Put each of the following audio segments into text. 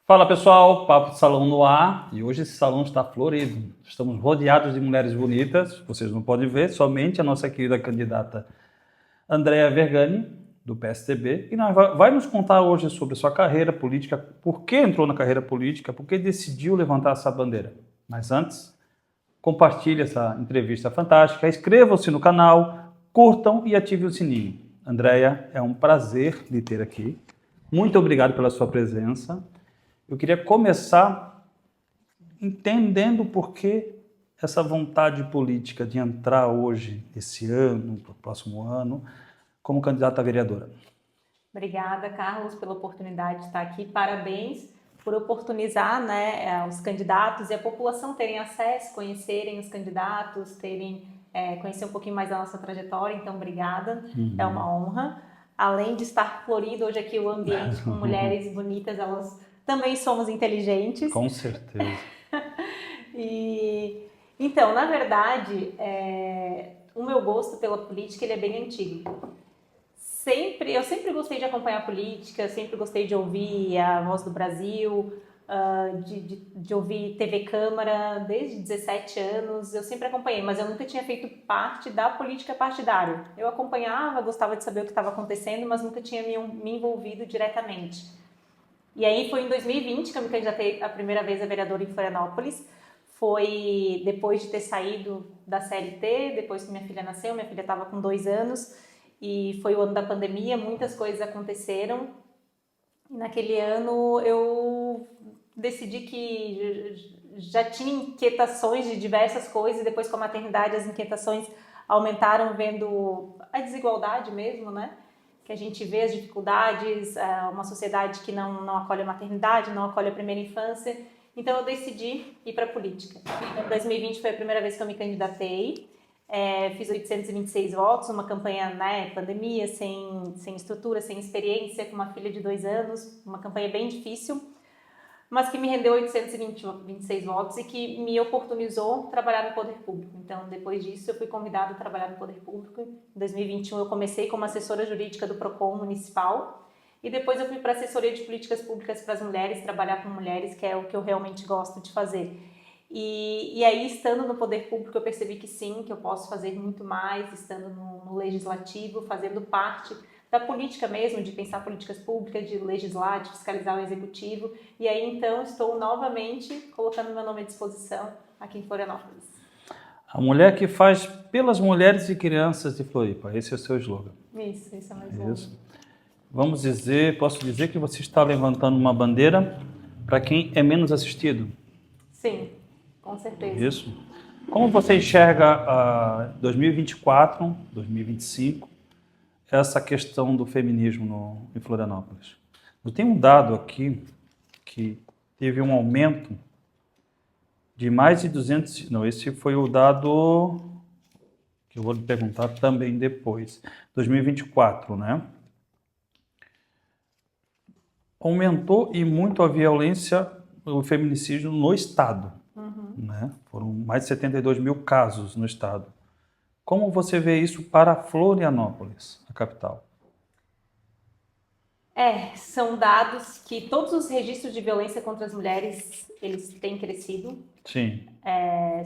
Fala pessoal, Papo de Salão no ar e hoje esse salão está florido. Estamos rodeados de mulheres bonitas, vocês não podem ver, somente a nossa querida candidata Andrea Vergani, do PSDB, e vai nos contar hoje sobre sua carreira política, por que entrou na carreira política, por que decidiu levantar essa bandeira. Mas antes, compartilhe essa entrevista fantástica, inscrevam-se no canal, curtam e ativem o sininho. Andrea, é um prazer lhe ter aqui. Muito obrigado pela sua presença. Eu queria começar entendendo por que essa vontade política de entrar hoje, esse ano, para o próximo ano, como candidata a vereadora. Obrigada, Carlos, pela oportunidade de estar aqui. Parabéns por oportunizar, os candidatos e a população terem acesso, conhecerem os candidatos, conhecer um pouquinho mais da nossa trajetória. Então, obrigada. É uma honra. Além de estar florido hoje aqui o ambiente com mulheres bonitas, elas também somos inteligentes. Com certeza. Então, na verdade, o meu gosto pela política ele é bem antigo. Eu sempre gostei de acompanhar a política, sempre gostei de ouvir a Voz do Brasil, de ouvir TV Câmara, desde 17 anos eu sempre acompanhei, mas eu nunca tinha feito parte da política partidária. Eu acompanhava, gostava de saber o que estava acontecendo, mas nunca tinha me envolvido diretamente. E aí foi em 2020 que eu me candidatei a primeira vez a vereadora em Florianópolis. Foi depois de ter saído da CLT, depois que minha filha nasceu, minha filha estava com 2 anos, e foi o ano da pandemia, muitas coisas aconteceram. E naquele ano eu decidi que já tinha inquietações de diversas coisas, e depois com a maternidade as inquietações aumentaram, vendo a desigualdade mesmo, né? Que a gente vê as dificuldades, uma sociedade que não acolhe a maternidade, não acolhe a primeira infância. Então eu decidi ir para a política. Em 2020 foi a primeira vez que eu me candidatei, fiz 826 votos, uma campanha pandemia, sem estrutura, sem experiência, com uma filha de 2 anos, uma campanha bem difícil, mas que me rendeu 826 votos e que me oportunizou trabalhar no poder público. Então, depois disso, eu fui convidada a trabalhar no poder público. Em 2021, eu comecei como assessora jurídica do PROCON municipal e depois eu fui para a assessoria de políticas públicas para as mulheres, trabalhar com mulheres, que é o que eu realmente gosto de fazer. E aí, estando no poder público, eu percebi que sim, que eu posso fazer muito mais, estando no legislativo, fazendo parte da política mesmo, de pensar políticas públicas, de legislar, de fiscalizar o executivo. E aí, então, estou novamente colocando meu nome à disposição aqui em Florianópolis. A mulher que faz pelas mulheres e crianças de Floripa, esse é o seu slogan. Isso é mais slogan. Posso dizer que você está levantando uma bandeira para quem é menos assistido? Sim, com certeza. Isso. Como você enxerga 2024, 2025, essa questão do feminismo em Florianópolis? Eu tenho um dado aqui que teve um aumento de mais de 200... Não, esse foi o dado que eu vou lhe perguntar também depois. 2024, né? Aumentou e muito a violência, o feminicídio no estado. Né? Foram mais de 72 mil casos no estado. Como você vê isso para Florianópolis, a capital? São dados que todos os registros de violência contra as mulheres, eles têm crescido. Sim.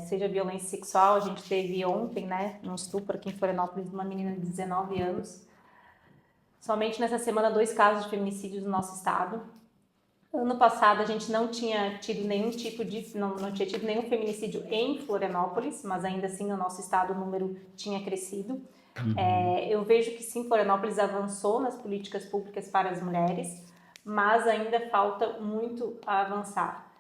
Seja violência sexual, a gente teve ontem, um estupro aqui em Florianópolis de uma menina de 19 anos. Somente nessa semana 2 casos de feminicídio no nosso estado. Ano passado a gente não tinha tido nenhum tipo de, não tinha tido nenhum feminicídio em Florianópolis, mas ainda assim no nosso estado o número tinha crescido. Eu vejo que sim, Florianópolis avançou nas políticas públicas para as mulheres, mas ainda falta muito a avançar.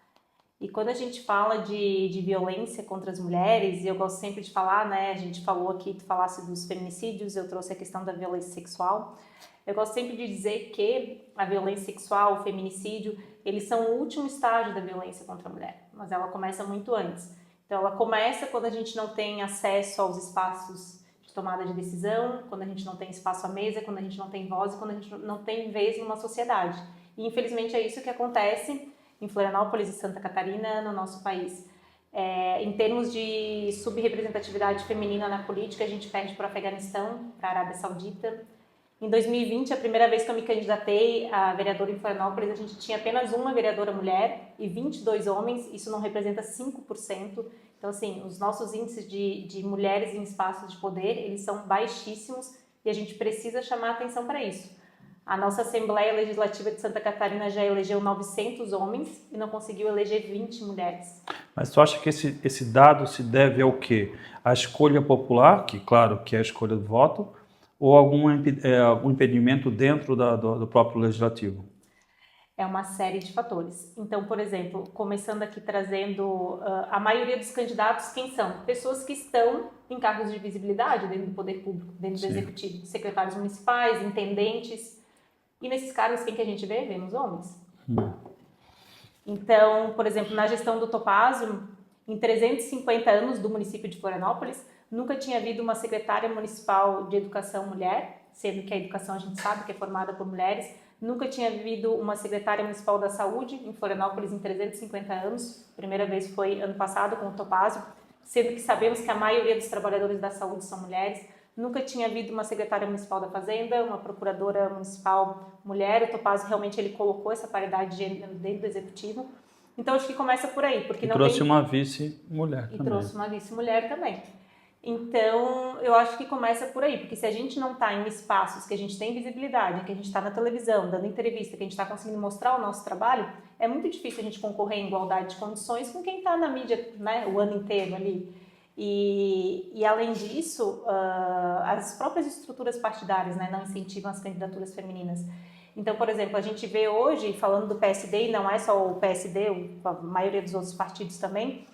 E quando a gente fala de violência contra as mulheres, e eu gosto sempre de falar, a gente falou aqui, tu falasse dos feminicídios, eu trouxe a questão da violência sexual. Eu gosto sempre de dizer que a violência sexual, o feminicídio, eles são o último estágio da violência contra a mulher, mas ela começa muito antes. Então ela começa quando a gente não tem acesso aos espaços de tomada de decisão, quando a gente não tem espaço à mesa, quando a gente não tem voz e quando a gente não tem vez numa sociedade. E infelizmente é isso que acontece em Florianópolis e Santa Catarina, no nosso país. Em termos de subrepresentatividade feminina na política, a gente perde para o Afeganistão, para a Arábia Saudita, Em 2020, a primeira vez que eu me candidatei a vereadora em Florianópolis, a gente tinha apenas uma vereadora mulher e 22 homens, isso não representa 5%. Então, assim, os nossos índices de mulheres em espaços de poder, eles são baixíssimos e a gente precisa chamar atenção para isso. A nossa Assembleia Legislativa de Santa Catarina já elegeu 900 homens e não conseguiu eleger 20 mulheres. Mas tu acha que esse dado se deve ao quê? À escolha popular, que claro que é a escolha do voto, ou algum impedimento dentro do próprio legislativo? É uma série de fatores. Então, por exemplo, começando aqui trazendo a maioria dos candidatos, quem são? Pessoas que estão em cargos de visibilidade dentro do poder público, dentro do executivo, secretários municipais, intendentes. E nesses cargos, quem que a gente vê? Vemos homens. Então, por exemplo, na gestão do Topázio, em 350 anos do município de Florianópolis, nunca tinha havido uma secretária municipal de educação mulher, sendo que a educação a gente sabe que é formada por mulheres. Nunca tinha havido uma secretária municipal da saúde em Florianópolis em 350 anos. A primeira vez foi ano passado com o Topázio, sendo que sabemos que a maioria dos trabalhadores da saúde são mulheres. Nunca tinha havido uma secretária municipal da Fazenda, uma procuradora municipal mulher. O Topázio realmente ele colocou essa paridade de gênero dentro do executivo. Então acho que começa por aí, porque não trouxe tem... uma vice-mulher também. E trouxe uma vice-mulher também. Então, eu acho que começa por aí, porque se a gente não está em espaços que a gente tem visibilidade, que a gente está na televisão, dando entrevista, que a gente está conseguindo mostrar o nosso trabalho, é muito difícil a gente concorrer em igualdade de condições com quem está na mídia, né, o ano inteiro ali. E além disso, as próprias estruturas partidárias, né, não incentivam as candidaturas femininas. Então, por exemplo, a gente vê hoje, falando do PSD, e não é só o PSD, a maioria dos outros partidos também,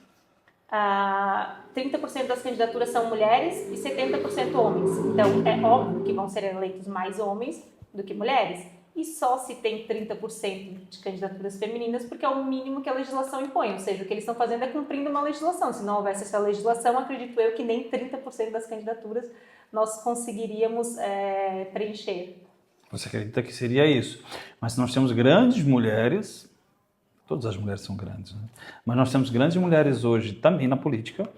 30% das candidaturas são mulheres e 70% homens. Então, é óbvio que vão ser eleitos mais homens do que mulheres. E só se tem 30% de candidaturas femininas porque é o mínimo que a legislação impõe. Ou seja, o que eles estão fazendo é cumprindo uma legislação. Se não houvesse essa legislação, acredito eu que nem 30% das candidaturas nós conseguiríamos preencher. Você acredita que seria isso? Mas nós temos grandes mulheres... Todas as mulheres são grandes, né? Mas nós temos grandes mulheres hoje também na política,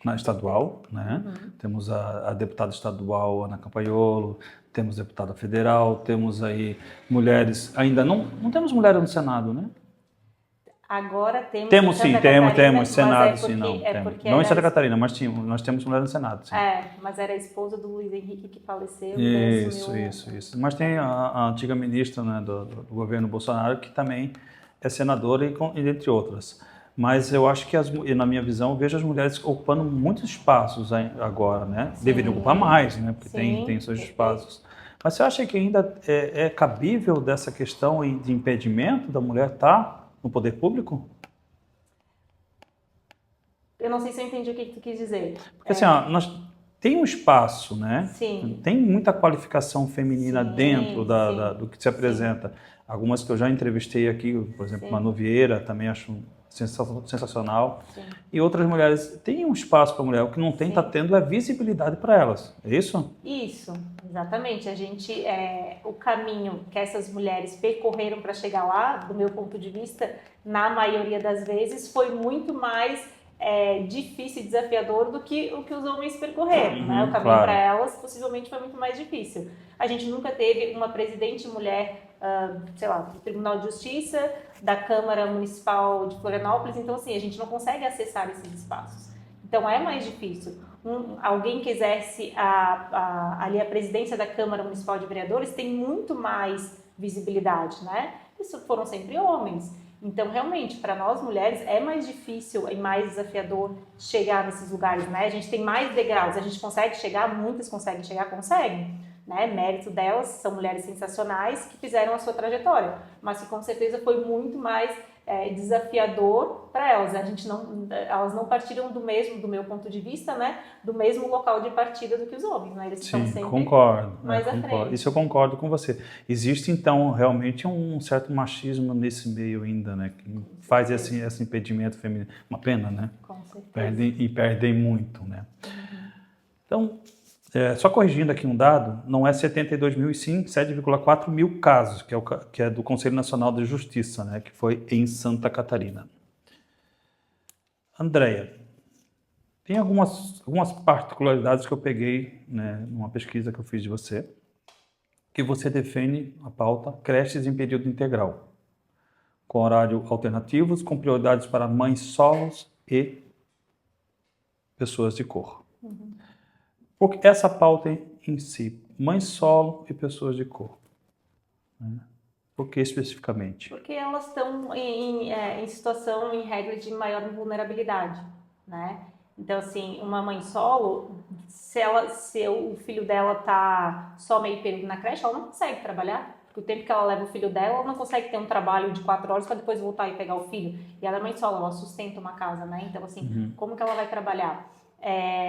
na estadual, né? Temos a deputada estadual Ana Campaiolo, temos deputada federal, temos aí mulheres, ainda não temos mulheres no Senado, né? Agora temos. Temos sim, temos Senado, sim, não. Não em Santa era... Catarina, mas nós temos mulher no Senado, sim. Mas era a esposa do Luiz Henrique que faleceu. Isso. Mas tem a antiga ministra, né, do governo Bolsonaro, que também é senadora, e entre outras. Mas eu acho que, na minha visão, eu vejo as mulheres ocupando muitos espaços agora, né? Sim. Deveriam ocupar mais, né? Porque tem seus espaços. Mas você acha que ainda é cabível dessa questão de impedimento da mulher estar no poder público? Eu não sei se eu entendi o que tu quis dizer. Porque assim, nós tem um espaço, né? Sim. Tem muita qualificação feminina dentro do que se apresenta. Sim. Algumas que eu já entrevistei aqui, por exemplo, Manu Vieira, também acho sensacional. Sim. E outras mulheres, tem um espaço para a mulher, o que não tem, está tendo visibilidade para elas, é isso? Isso, exatamente. A gente, o caminho que essas mulheres percorreram para chegar lá, do meu ponto de vista, na maioria das vezes, foi muito mais difícil e desafiador do que o que os homens percorreram, né? O caminho para elas possivelmente foi muito mais difícil. A gente nunca teve uma presidente mulher, sei lá, do Tribunal de Justiça, da Câmara Municipal de Florianópolis, então assim, a gente não consegue acessar esses espaços. Então é mais difícil. Alguém que exerce ali a presidência da Câmara Municipal de Vereadores tem muito mais visibilidade, né? Isso foram sempre homens. Então, realmente, para nós mulheres é mais difícil e mais desafiador chegar nesses lugares, né? A gente tem mais degraus, a gente consegue chegar, muitas conseguem chegar, conseguem, né? Mérito delas, são mulheres sensacionais que fizeram a sua trajetória, mas que com certeza foi muito mais desafiador para elas. Elas não partiram do meu ponto de vista, né? Do mesmo local de partida do que os homens, né? Eles estão sempre mais à frente. Isso eu concordo com você. Existe, então, realmente um certo machismo nesse meio ainda, né? Que faz esse impedimento feminino. Uma pena, né? Com certeza. Perdem muito, né? Então, só corrigindo aqui um dado, não é 72 mil e sim 7,4 mil casos, que é do Conselho Nacional de Justiça, né, que foi em Santa Catarina. Andréia, tem algumas particularidades que eu peguei, né, numa pesquisa que eu fiz de você. que você define a pauta creches em período integral, com horário alternativos, com prioridades para mães solos e pessoas de cor. Porque essa pauta em si, mães solo e pessoas de cor, né? Por que especificamente? Porque elas estão em situação, em regra de maior vulnerabilidade, né? Então, assim, uma mãe solo, se o filho dela tá só meio período na creche, ela não consegue trabalhar, porque o tempo que ela leva o filho dela, ela não consegue ter um trabalho de 4 horas para depois voltar e pegar o filho. E ela é mãe solo, ela sustenta uma casa, né? Então, assim, como que ela vai trabalhar?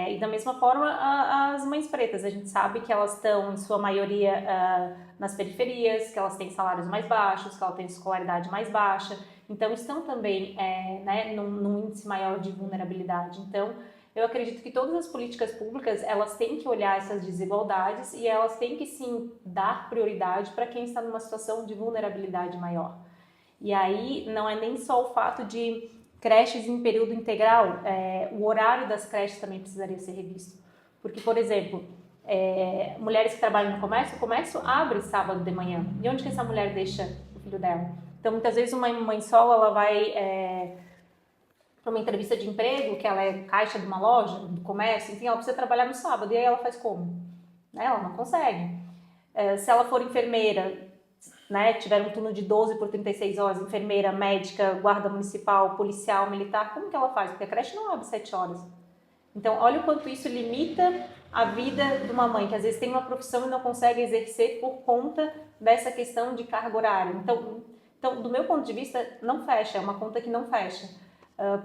E da mesma forma, as mães pretas, a gente sabe que elas estão, em sua maioria, nas periferias, que elas têm salários mais baixos, que elas têm escolaridade mais baixa, então estão também né, num índice maior de vulnerabilidade. Então, eu acredito que todas as políticas públicas, elas têm que olhar essas desigualdades e elas têm que, sim, dar prioridade para quem está numa situação de vulnerabilidade maior. E aí, não é nem só o fato de creches em período integral, o horário das creches também precisaria ser revisto. Porque, por exemplo, mulheres que trabalham no comércio, o comércio abre sábado de manhã. E onde que essa mulher deixa o filho dela? Então, muitas vezes, uma mãe solo, ela vai para uma entrevista de emprego, que ela é caixa de uma loja, do comércio, enfim, ela precisa trabalhar no sábado. E aí ela faz como? Né? Ela não consegue. Se ela for enfermeira, né, tiver um turno de 12 por 36 horas, enfermeira, médica, guarda municipal, policial, militar, como que ela faz? Porque a creche não abre 7 horas. Então, olha o quanto isso limita a vida de uma mãe, que às vezes tem uma profissão e não consegue exercer por conta dessa questão de carga horária. Então, do meu ponto de vista, não fecha, é uma conta que não fecha.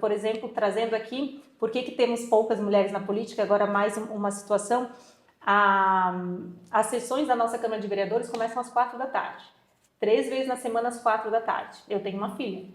Por exemplo, trazendo aqui, por que temos poucas mulheres na política? Agora, mais uma situação, as sessões da nossa Câmara de Vereadores começam às 4 da tarde. 3 vezes na semana às 4 da tarde. Eu tenho uma filha.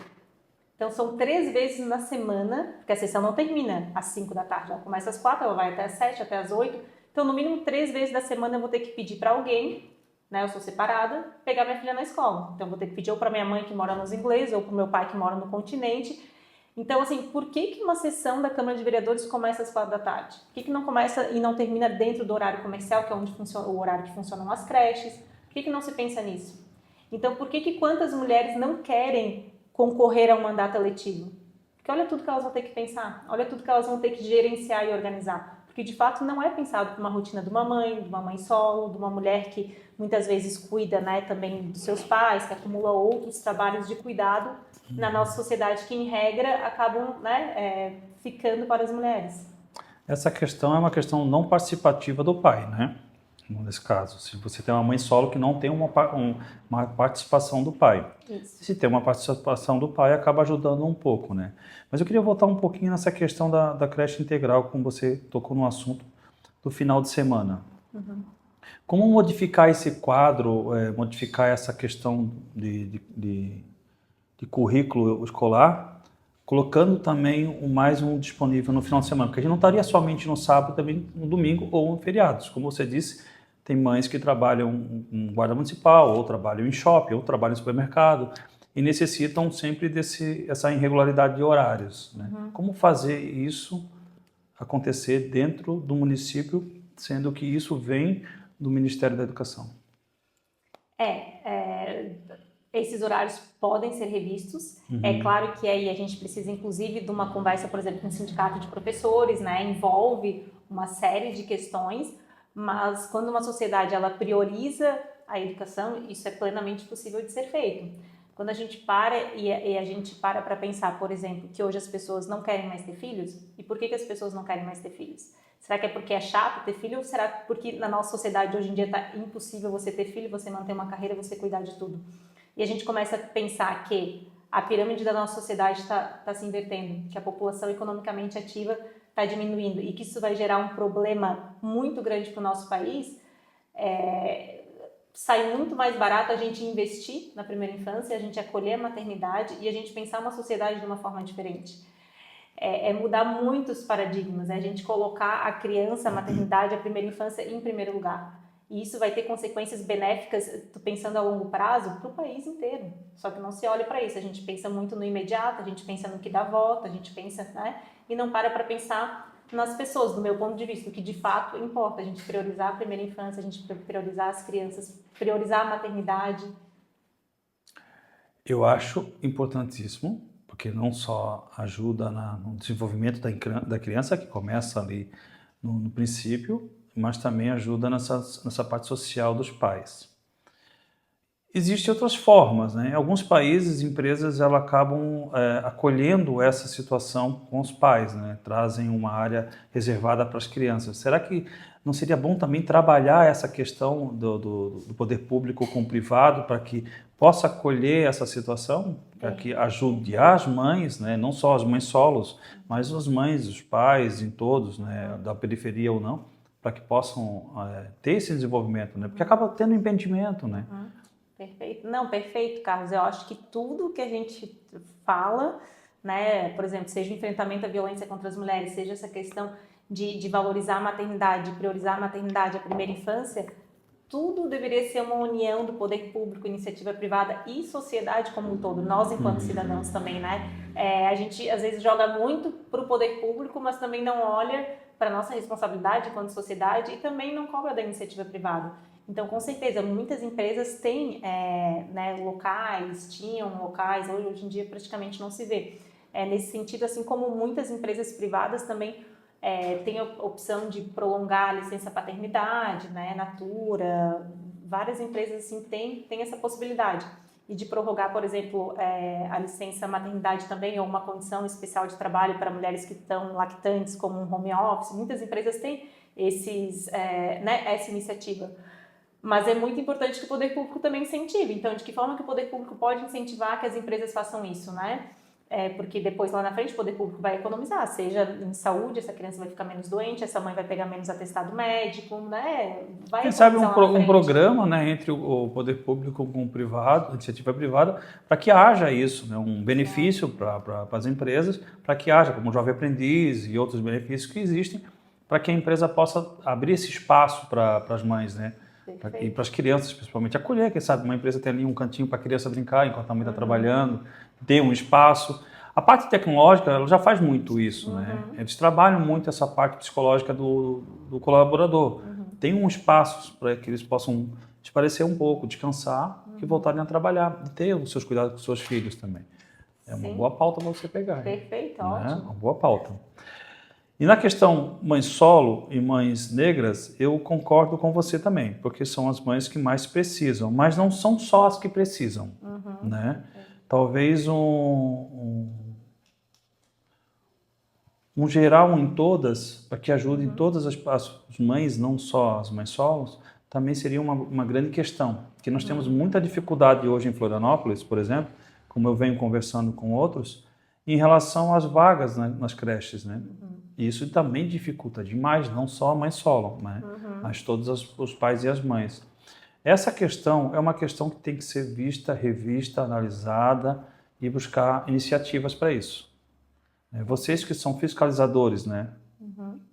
Então, são 3 vezes na semana, porque a sessão não termina às 5 da tarde. Ela começa às 4, ela vai até às 7, até às 8. Então, no mínimo 3 vezes da semana eu vou ter que pedir para alguém, né, eu sou separada, pegar minha filha na escola. Então, eu vou ter que pedir ou para minha mãe que mora nos ingleses, ou para o meu pai que mora no continente. Então, assim, por que uma sessão da Câmara de Vereadores começa às 4 da tarde? Por que não começa e não termina dentro do horário comercial, que é onde funciona, o horário que funcionam as creches? Por que não se pensa nisso? Então, por que quantas mulheres não querem concorrer a um mandato eletivo? Porque olha tudo que elas vão ter que pensar, olha tudo que elas vão ter que gerenciar e organizar. Porque, de fato, não é pensado para uma rotina de uma mãe solo, de uma mulher que muitas vezes cuida, né, também dos seus pais, que acumula outros trabalhos de cuidado na nossa sociedade que, em regra, acabam, né, ficando para as mulheres. Essa questão é uma questão não participativa do pai, né? Nesse caso, se você tem uma mãe solo que não tem uma participação do pai. Isso. Se tem uma participação do pai, acaba ajudando um pouco, né? Mas eu queria voltar um pouquinho nessa questão da creche integral, como você tocou no assunto do final de semana. Como modificar esse quadro, modificar essa questão de currículo escolar, colocando também mais um disponível no final de semana, porque a gente não estaria somente no sábado, também no domingo ou em feriados. Como você disse, tem mães que trabalham em guarda municipal, ou trabalham em shopping, ou trabalham em supermercado, e necessitam sempre essa irregularidade de horários, né? Como fazer isso acontecer dentro do município, sendo que isso vem do Ministério da Educação? Esses horários podem ser revistos. É claro que aí a gente precisa, inclusive, de uma conversa, por exemplo, com o sindicato de professores, né? Envolve uma série de questões, mas quando uma sociedade ela prioriza a educação, isso é plenamente possível de ser feito. Quando a gente para e a gente para pensar, por exemplo, que hoje as pessoas não querem mais ter filhos, e por que as pessoas não querem mais ter filhos? Será que é porque é chato ter filho ou será porque na nossa sociedade hoje em dia está impossível você ter filho, você manter uma carreira, você cuidar de tudo? E a gente começa a pensar que a pirâmide da nossa sociedade está se invertendo, que a população economicamente ativa está diminuindo e que isso vai gerar um problema muito grande para o nosso país, sai muito mais barato a gente investir na primeira infância, a gente acolher a maternidade e a gente pensar uma sociedade de uma forma diferente. Mudar muitos paradigmas, a gente colocar a criança, a maternidade, a primeira infância em primeiro lugar. E isso vai ter consequências benéficas, pensando a longo prazo, para o país inteiro. Só que não se olha para isso, a gente pensa muito no imediato, a gente pensa no que dá volta, a gente pensa, né? E não para pensar nas pessoas, do meu ponto de vista, o que de fato importa, a gente priorizar a primeira infância, a gente priorizar as crianças, priorizar a maternidade. Eu acho importantíssimo, porque não só ajuda no desenvolvimento da criança, que começa ali no princípio, mas também ajuda nessa parte social dos pais. Existem outras formas, né? Em alguns países, empresas elas acabam acolhendo essa situação com os pais, né? Trazem uma área reservada para as crianças. Será que não seria bom também trabalhar essa questão do poder público com o privado para que possa acolher essa situação, para que ajude as mães, né? Não só as mães solos, mas as mães, os pais, em todos, né? Da periferia ou não, para que possam ter esse desenvolvimento, né? Porque acaba tendo impedimento, né? Perfeito. Não, perfeito, Carlos. Eu acho que tudo que a gente fala, né, por exemplo, seja o enfrentamento à violência contra as mulheres, seja essa questão de valorizar a maternidade, de priorizar a maternidade, a primeira infância, tudo deveria ser uma união do poder público, iniciativa privada e sociedade como um todo. Nós, enquanto cidadãos também, né? A gente, às vezes, joga muito para o poder público, mas também não olha para a nossa responsabilidade enquanto sociedade e também não cobra da iniciativa privada. Então, com certeza, muitas empresas têm né, locais, tinham locais, hoje em dia praticamente não se vê. Nesse sentido, assim como muitas empresas privadas também tem a opção de prolongar a licença paternidade, né, Natura, várias empresas assim têm essa possibilidade. E de prorrogar, por exemplo, a licença maternidade também, ou uma condição especial de trabalho para mulheres que estão lactantes, como um home office. Muitas empresas têm né, essa iniciativa. Mas é muito importante que o poder público também incentive. Então, de que forma que o poder público pode incentivar que as empresas façam isso, né? Porque depois, lá na frente, o poder público vai economizar, seja em saúde, essa criança vai ficar menos doente, essa mãe vai pegar menos atestado médico, né? Vai Quem sabe economizar lá na frente. programa, né, entre o poder público com o privado, a iniciativa privada, para que haja isso, né, um benefício para as empresas, para que haja, como o Jovem Aprendiz e outros benefícios que existem, para que a empresa possa abrir esse espaço para as mães, né? E para as crianças, principalmente, acolher, quem sabe uma empresa tem ali um cantinho para a criança brincar enquanto a mãe está trabalhando, ter um espaço. A parte tecnológica, ela já faz muito isso, né? Eles trabalham muito essa parte psicológica do colaborador. Tem um espaço para que eles possam esparecer um pouco, descansar e voltarem a trabalhar. E ter os seus cuidados com os seus filhos também. É uma boa pauta para você pegar. Perfeito, né? ótimo. Uma boa pauta. E na questão mães solo e mães negras, eu concordo com você também, porque são as mães que mais precisam, mas não são só as que precisam, né? Talvez um geral em todas, para que ajude todas as mães, não só as mães solos, também seria uma grande questão, porque nós temos muita dificuldade hoje em Florianópolis, por exemplo, como eu venho conversando com outros, em relação às vagas nas creches, né? E isso também dificulta demais, não só a mãe solo, né? Mas todos os pais e as mães. Essa questão é uma questão que tem que ser vista, revista, analisada e buscar iniciativas para isso. Vocês que são fiscalizadores, né?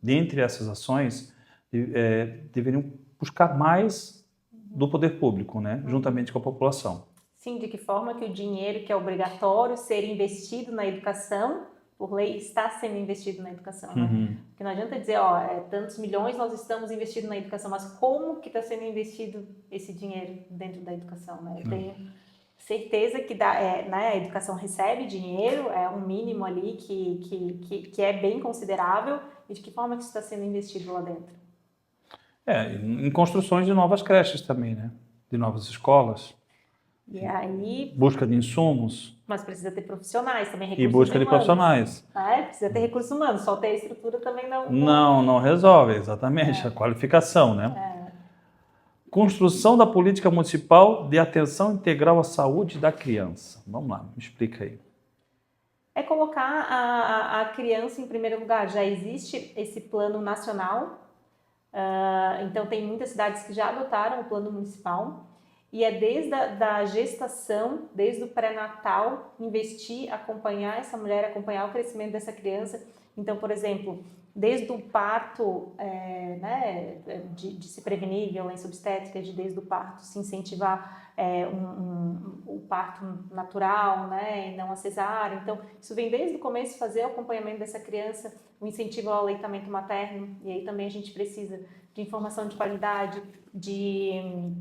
Dentre essas ações, deveriam buscar mais do poder público, né? Juntamente com a população. Sim, de que forma que o dinheiro que é obrigatório ser investido na educação, por lei, está sendo investido na educação, né? Porque não adianta dizer, tantos milhões nós estamos investindo na educação, mas como que está sendo investido esse dinheiro dentro da educação, né? Eu tenho certeza que né, a educação recebe dinheiro, é um mínimo ali que é bem considerável, e de que forma que isso está sendo investido lá dentro? Em construções de novas creches também, né? De novas escolas. E aí... Busca de insumos. Mas precisa ter profissionais também, recursos humanos. E busca de profissionais. Precisa ter recursos humanos, só ter a estrutura também não... Não resolve, exatamente. A qualificação, né? Construção da política municipal de atenção integral à saúde da criança. Vamos lá, me explica aí. É colocar a criança em primeiro lugar. Já existe esse plano nacional, então tem muitas cidades que já adotaram o plano municipal. e é desde a gestação, desde o pré-natal, investir, acompanhar essa mulher, acompanhar o crescimento dessa criança. Então, por exemplo, desde o parto, né, de se prevenir violência obstétrica, desde o parto se incentivar o parto natural, né, e não a cesárea. Então, isso vem desde o começo, fazer o acompanhamento dessa criança, o incentivo ao aleitamento materno, e aí também a gente precisa de informação de qualidade, de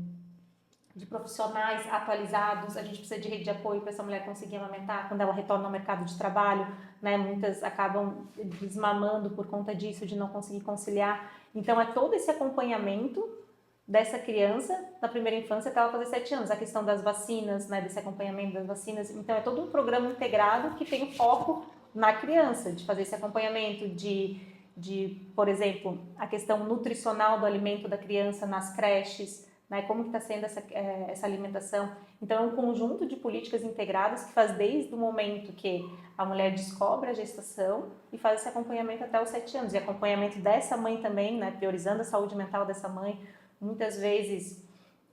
profissionais atualizados, a gente precisa de rede de apoio para essa mulher conseguir amamentar quando ela retorna ao mercado de trabalho, né? Muitas acabam desmamando por conta disso, de não conseguir conciliar. Então, é todo esse acompanhamento dessa criança na primeira infância até ela fazer 7 anos, a questão das vacinas, né? Desse acompanhamento das vacinas. Então, é todo um programa integrado que tem o foco na criança, de fazer esse acompanhamento, por exemplo, a questão nutricional do alimento da criança nas creches, né, como que está sendo essa alimentação. Então, é um conjunto de políticas integradas que faz desde o momento que a mulher descobre a gestação e faz esse acompanhamento até os 7 anos. E acompanhamento dessa mãe também, né, priorizando a saúde mental dessa mãe. Muitas vezes,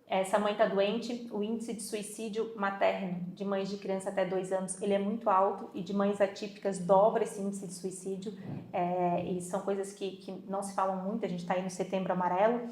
essa mãe está doente, o índice de suicídio materno de mães de criança até 2 anos, ele é muito alto, e de mães atípicas dobra esse índice de suicídio. E são coisas que não se falam muito, a gente está aí no Setembro Amarelo.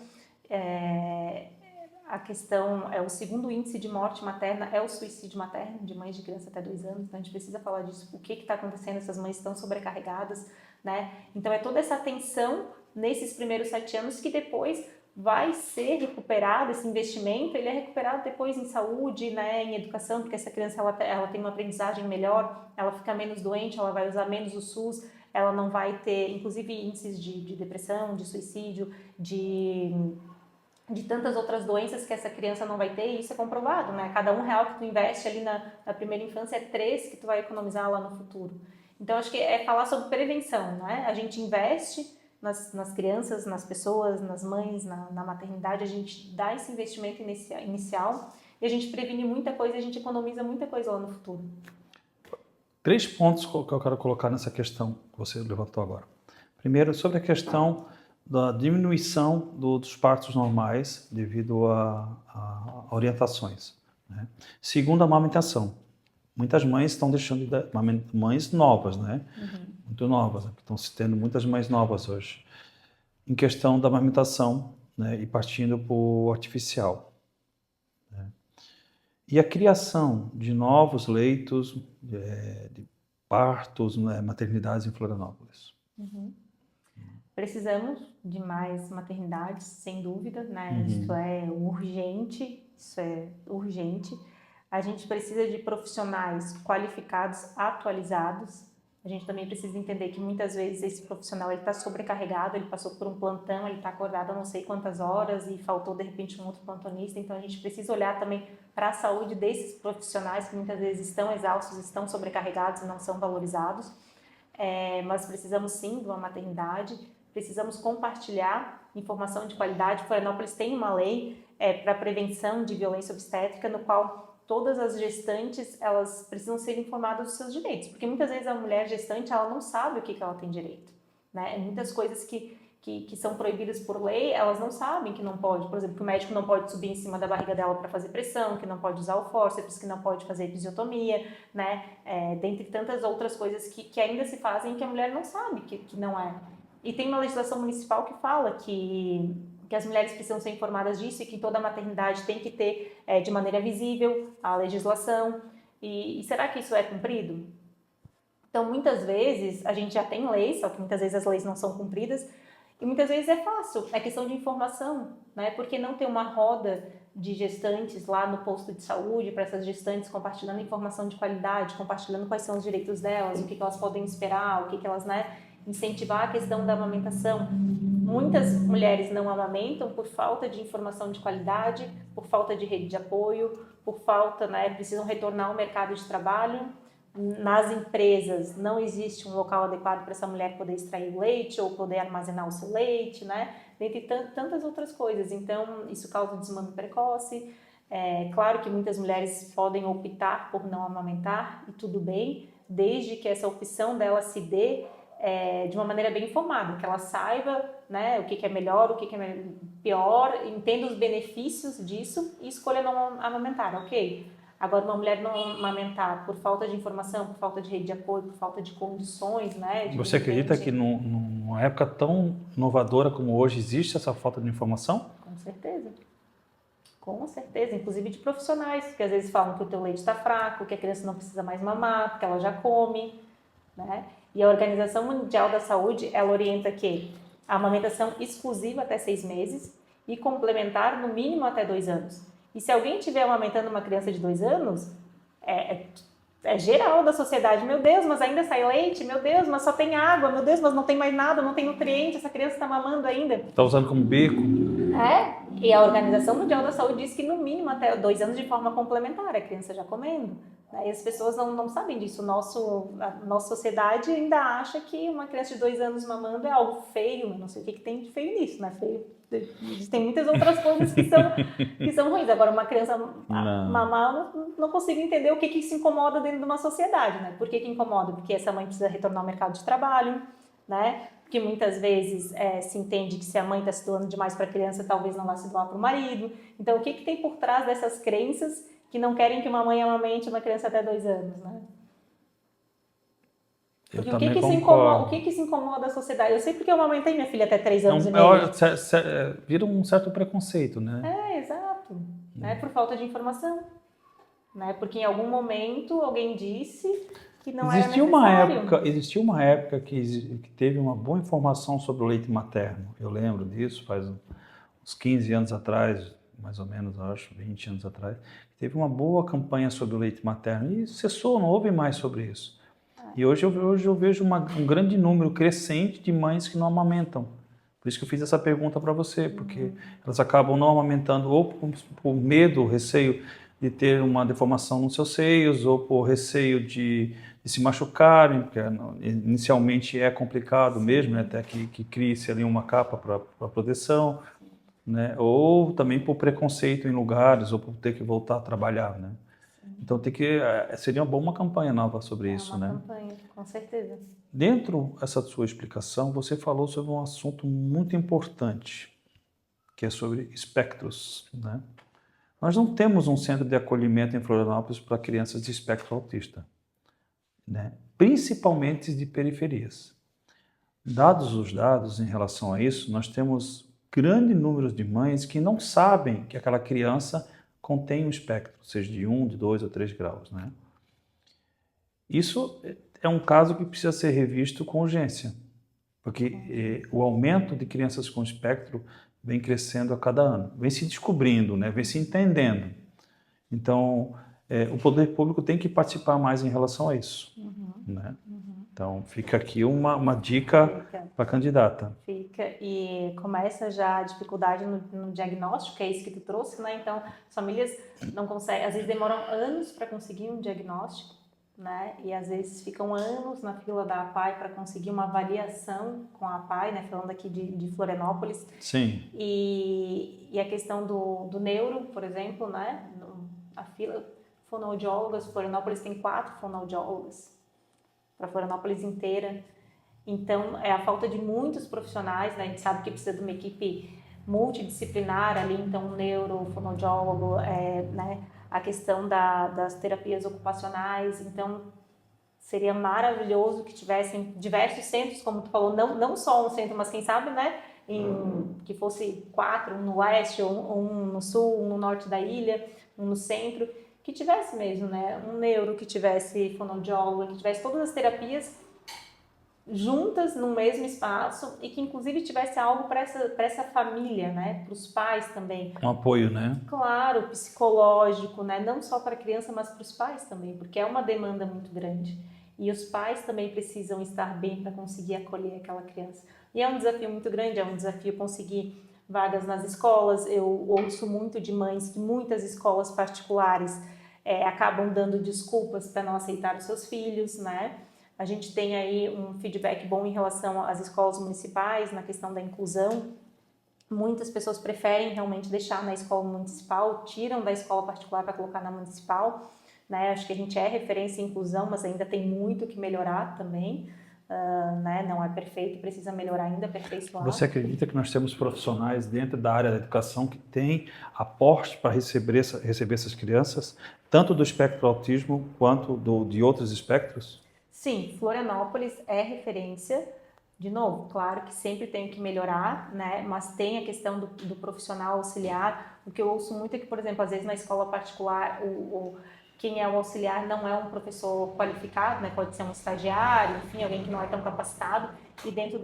A questão o segundo índice de morte materna é o suicídio materno de mães de criança até 2 anos, então a gente precisa falar disso, o que está acontecendo, essas mães estão sobrecarregadas, né? Então é toda essa atenção nesses primeiros 7 anos que depois vai ser recuperado, esse investimento, ele é recuperado depois em saúde, né, em educação, porque essa criança ela tem uma aprendizagem melhor, ela fica menos doente, ela vai usar menos o SUS, ela não vai ter, inclusive, índices de depressão, de suicídio, de tantas outras doenças que essa criança não vai ter, e isso é comprovado, né? Cada R$1 que tu investe ali na primeira infância é 3 que tu vai economizar lá no futuro. Então, acho que é falar sobre prevenção, né? A gente investe nas crianças, nas pessoas, nas mães, na maternidade, a gente dá esse investimento inicial e a gente previne muita coisa, a gente economiza muita coisa lá no futuro. 3 pontos que eu quero colocar nessa questão que você levantou agora. Primeiro, sobre a questão da diminuição dos partos normais devido a orientações, né? Segundo, a amamentação. Muitas mães estão deixando de dar, mães novas, né? Muito novas, estão se tendo muitas mães novas hoje, em questão da amamentação, né? E partindo para o artificial, né? E a criação de novos leitos de partos, né? Maternidades em Florianópolis. Precisamos de mais maternidades, sem dúvida, né? Isso é urgente. A gente precisa de profissionais qualificados, atualizados. A gente também precisa entender que muitas vezes esse profissional está sobrecarregado, ele passou por um plantão, ele está acordado há não sei quantas horas e faltou de repente um outro plantonista. Então a gente precisa olhar também para a saúde desses profissionais que muitas vezes estão exaustos, estão sobrecarregados e não são valorizados. Mas precisamos sim de uma maternidade. Precisamos compartilhar informação de qualidade. Florianópolis tem uma lei para prevenção de violência obstétrica, no qual todas as gestantes elas precisam ser informadas dos seus direitos, porque muitas vezes a mulher gestante ela não sabe o que ela tem direito, né? Muitas coisas que são proibidas por lei, elas não sabem que não pode. Por exemplo, que o médico não pode subir em cima da barriga dela para fazer pressão, que não pode usar o fórceps, que não pode fazer episiotomia, né? Dentre tantas outras coisas que ainda se fazem que a mulher não sabe que não é. E tem uma legislação municipal que fala que as mulheres precisam ser informadas disso e que toda maternidade tem que ter de maneira visível a legislação. E será que isso é cumprido? Então, muitas vezes, a gente já tem leis, só que muitas vezes as leis não são cumpridas, e muitas vezes é fácil, é questão de informação, né? Porque não ter uma roda de gestantes lá no posto de saúde, para essas gestantes compartilhando informação de qualidade, compartilhando quais são os direitos delas, o que elas podem esperar, o que elas, né? Incentivar a questão da amamentação. Muitas mulheres não amamentam por falta de informação de qualidade, por falta de rede de apoio, por falta, né? Precisam retornar ao mercado de trabalho. Nas empresas não existe um local adequado para essa mulher poder extrair o leite ou poder armazenar o seu leite, né? Dentre tantas outras coisas. Então, isso causa desmame precoce. Claro que muitas mulheres podem optar por não amamentar, e tudo bem, desde que essa opção dela se dê de uma maneira bem informada, que ela saiba, né, o que é melhor, pior, entenda os benefícios disso e escolha não amamentar, ok? Agora, uma mulher não amamentar por falta de informação, por falta de rede de apoio, por falta de condições, né? Você acredita que numa época tão inovadora como hoje existe essa falta de informação? Com certeza. Com certeza, inclusive de profissionais, que às vezes falam que o teu leite está fraco, que a criança não precisa mais mamar, porque ela já come, né? E a Organização Mundial da Saúde, ela orienta que a amamentação exclusiva até 6 meses e complementar no mínimo até 2 anos. E se alguém estiver amamentando uma criança de 2 anos, é geral da sociedade. Meu Deus, mas ainda sai leite? Meu Deus, mas só tem água? Meu Deus, mas não tem mais nada, não tem nutriente, essa criança está mamando ainda. Está usando como bico? E a Organização Mundial da Saúde diz que no mínimo até 2 anos de forma complementar, a criança já comendo. E as pessoas não sabem disso. A nossa sociedade ainda acha que uma criança de 2 anos mamando é algo feio. Eu não sei o que tem de feio nisso, né? Feio. Tem muitas outras coisas que são ruins. Agora, uma criança mamar, eu não consigo entender o que isso incomoda dentro de uma sociedade, né? Por que incomoda? Porque essa mãe precisa retornar ao mercado de trabalho, né? Porque muitas vezes se entende que se a mãe está se doando demais para a criança, talvez não vá se doar para o marido. Então, o que tem por trás dessas crenças que não querem que uma mãe amamente uma criança até 2 anos, né? Porque o que isso incomoda a sociedade? Eu sei porque eu amamentei minha filha até 3 anos e meio. Vira um certo preconceito, né? Exato. Né? Por falta de informação. Né? Porque em algum momento alguém disse que não era necessário. Existiu uma época que teve uma boa informação sobre o leite materno. Eu lembro disso, faz uns 15 anos atrás, mais ou menos, acho, 20 anos atrás. Teve uma boa campanha sobre o leite materno e cessou, não houve mais sobre isso. E hoje eu vejo um grande número crescente de mães que não amamentam. Por isso que eu fiz essa pergunta para você, porque elas acabam não amamentando ou por medo, receio de ter uma deformação nos seus seios, ou por receio de se machucarem, porque inicialmente é complicado mesmo, né, até que crie-se ali uma capa para proteção, né, ou também por preconceito em lugares, ou por ter que voltar a trabalhar, né. Então seria uma campanha nova sobre isso, né? Uma campanha, com certeza. Dentro dessa sua explicação, você falou sobre um assunto muito importante, que é sobre espectros, né? Nós não temos um centro de acolhimento em Florianópolis para crianças de espectro autista, né? Principalmente de periferias. Dados os dados em relação a isso, nós temos grande número de mães que não sabem que aquela criança contém um espectro, seja de 1, de 2 ou 3 graus, né? Isso é um caso que precisa ser revisto com urgência, porque o aumento de crianças com espectro vem crescendo a cada ano, vem se descobrindo, né? Vem se entendendo. Então, o poder público tem que participar mais em relação a isso, né? Então, fica aqui uma dica para a candidata. Fica, e começa já a dificuldade no diagnóstico, que é isso que tu trouxe, né? Então, as famílias não conseguem, às vezes demoram anos para conseguir um diagnóstico, né? E às vezes ficam anos na fila da APAE para conseguir uma avaliação com a APAE, né? Falando aqui de Florianópolis. Sim. E a questão do neuro, por exemplo, né? A fila, fonoaudiólogas, Florianópolis tem 4 fonoaudiólogas para Florianópolis inteira. Então, é a falta de muitos profissionais, né? A gente sabe que precisa de uma equipe multidisciplinar ali, então um neuro, fonoaudiólogo, né? A questão das terapias ocupacionais. Então, seria maravilhoso que tivessem diversos centros, como tu falou, não só um centro, mas quem sabe, né? Que fosse 4, um no oeste, um no sul, um no norte da ilha, um no centro, que tivesse mesmo, né? Um neuro, que tivesse fonoaudiólogo, que tivesse todas as terapias juntas no mesmo espaço e que inclusive tivesse algo para essa família, né? Para os pais também. Um apoio, né? Claro, psicológico, né? Não só para a criança, mas para os pais também, porque é uma demanda muito grande. E os pais também precisam estar bem para conseguir acolher aquela criança. E é um desafio muito grande, é um desafio conseguir vagas nas escolas. Eu ouço muito de mães que muitas escolas particulares acabam dando desculpas para não aceitar os seus filhos, né? A gente tem aí um feedback bom em relação às escolas municipais, na questão da inclusão. Muitas pessoas preferem realmente deixar na escola municipal, tiram da escola particular para colocar na municipal, né? Acho que a gente é referência em inclusão, mas ainda tem muito que melhorar também, né? Não é perfeito, precisa melhorar ainda, aperfeiçoar. Você acredita que nós temos profissionais dentro da área da educação que têm aporte para receber essas crianças, tanto do espectro autismo quanto de outros espectros? Sim, Florianópolis é referência. De novo, claro que sempre tem que melhorar, né? Mas tem a questão do profissional auxiliar. O que eu ouço muito é que, por exemplo, às vezes na escola particular, quem é o auxiliar não é um professor qualificado, né? Pode ser um estagiário, enfim, alguém que não é tão capacitado. E dentro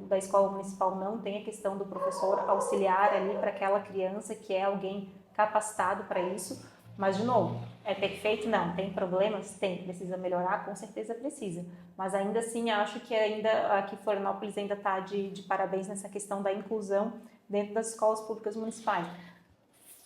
da escola municipal não tem a questão do professor auxiliar ali para aquela criança que é alguém capacitado para isso. Mas, de novo, é perfeito? Não. Tem problemas? Tem. Precisa melhorar? Com certeza precisa. Mas ainda assim, acho que ainda aqui Florianópolis ainda está de parabéns nessa questão da inclusão dentro das escolas públicas municipais.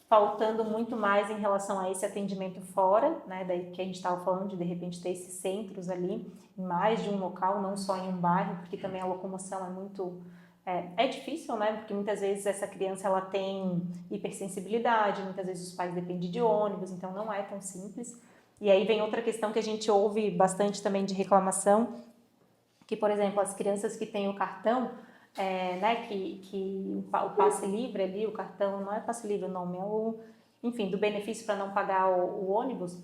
Faltando muito mais em relação a esse atendimento fora, né, daí que a gente estava falando de repente ter esses centros ali em mais de um local, não só em um bairro, porque também a locomoção é muito é difícil, né? Porque muitas vezes essa criança ela tem hipersensibilidade, muitas vezes os pais dependem de ônibus, então não é tão simples. E aí vem outra questão que a gente ouve bastante também de reclamação, que, por exemplo, as crianças que têm o cartão, né, que o passe livre ali, o cartão, não é passe livre o nome, enfim, do benefício para não pagar o ônibus,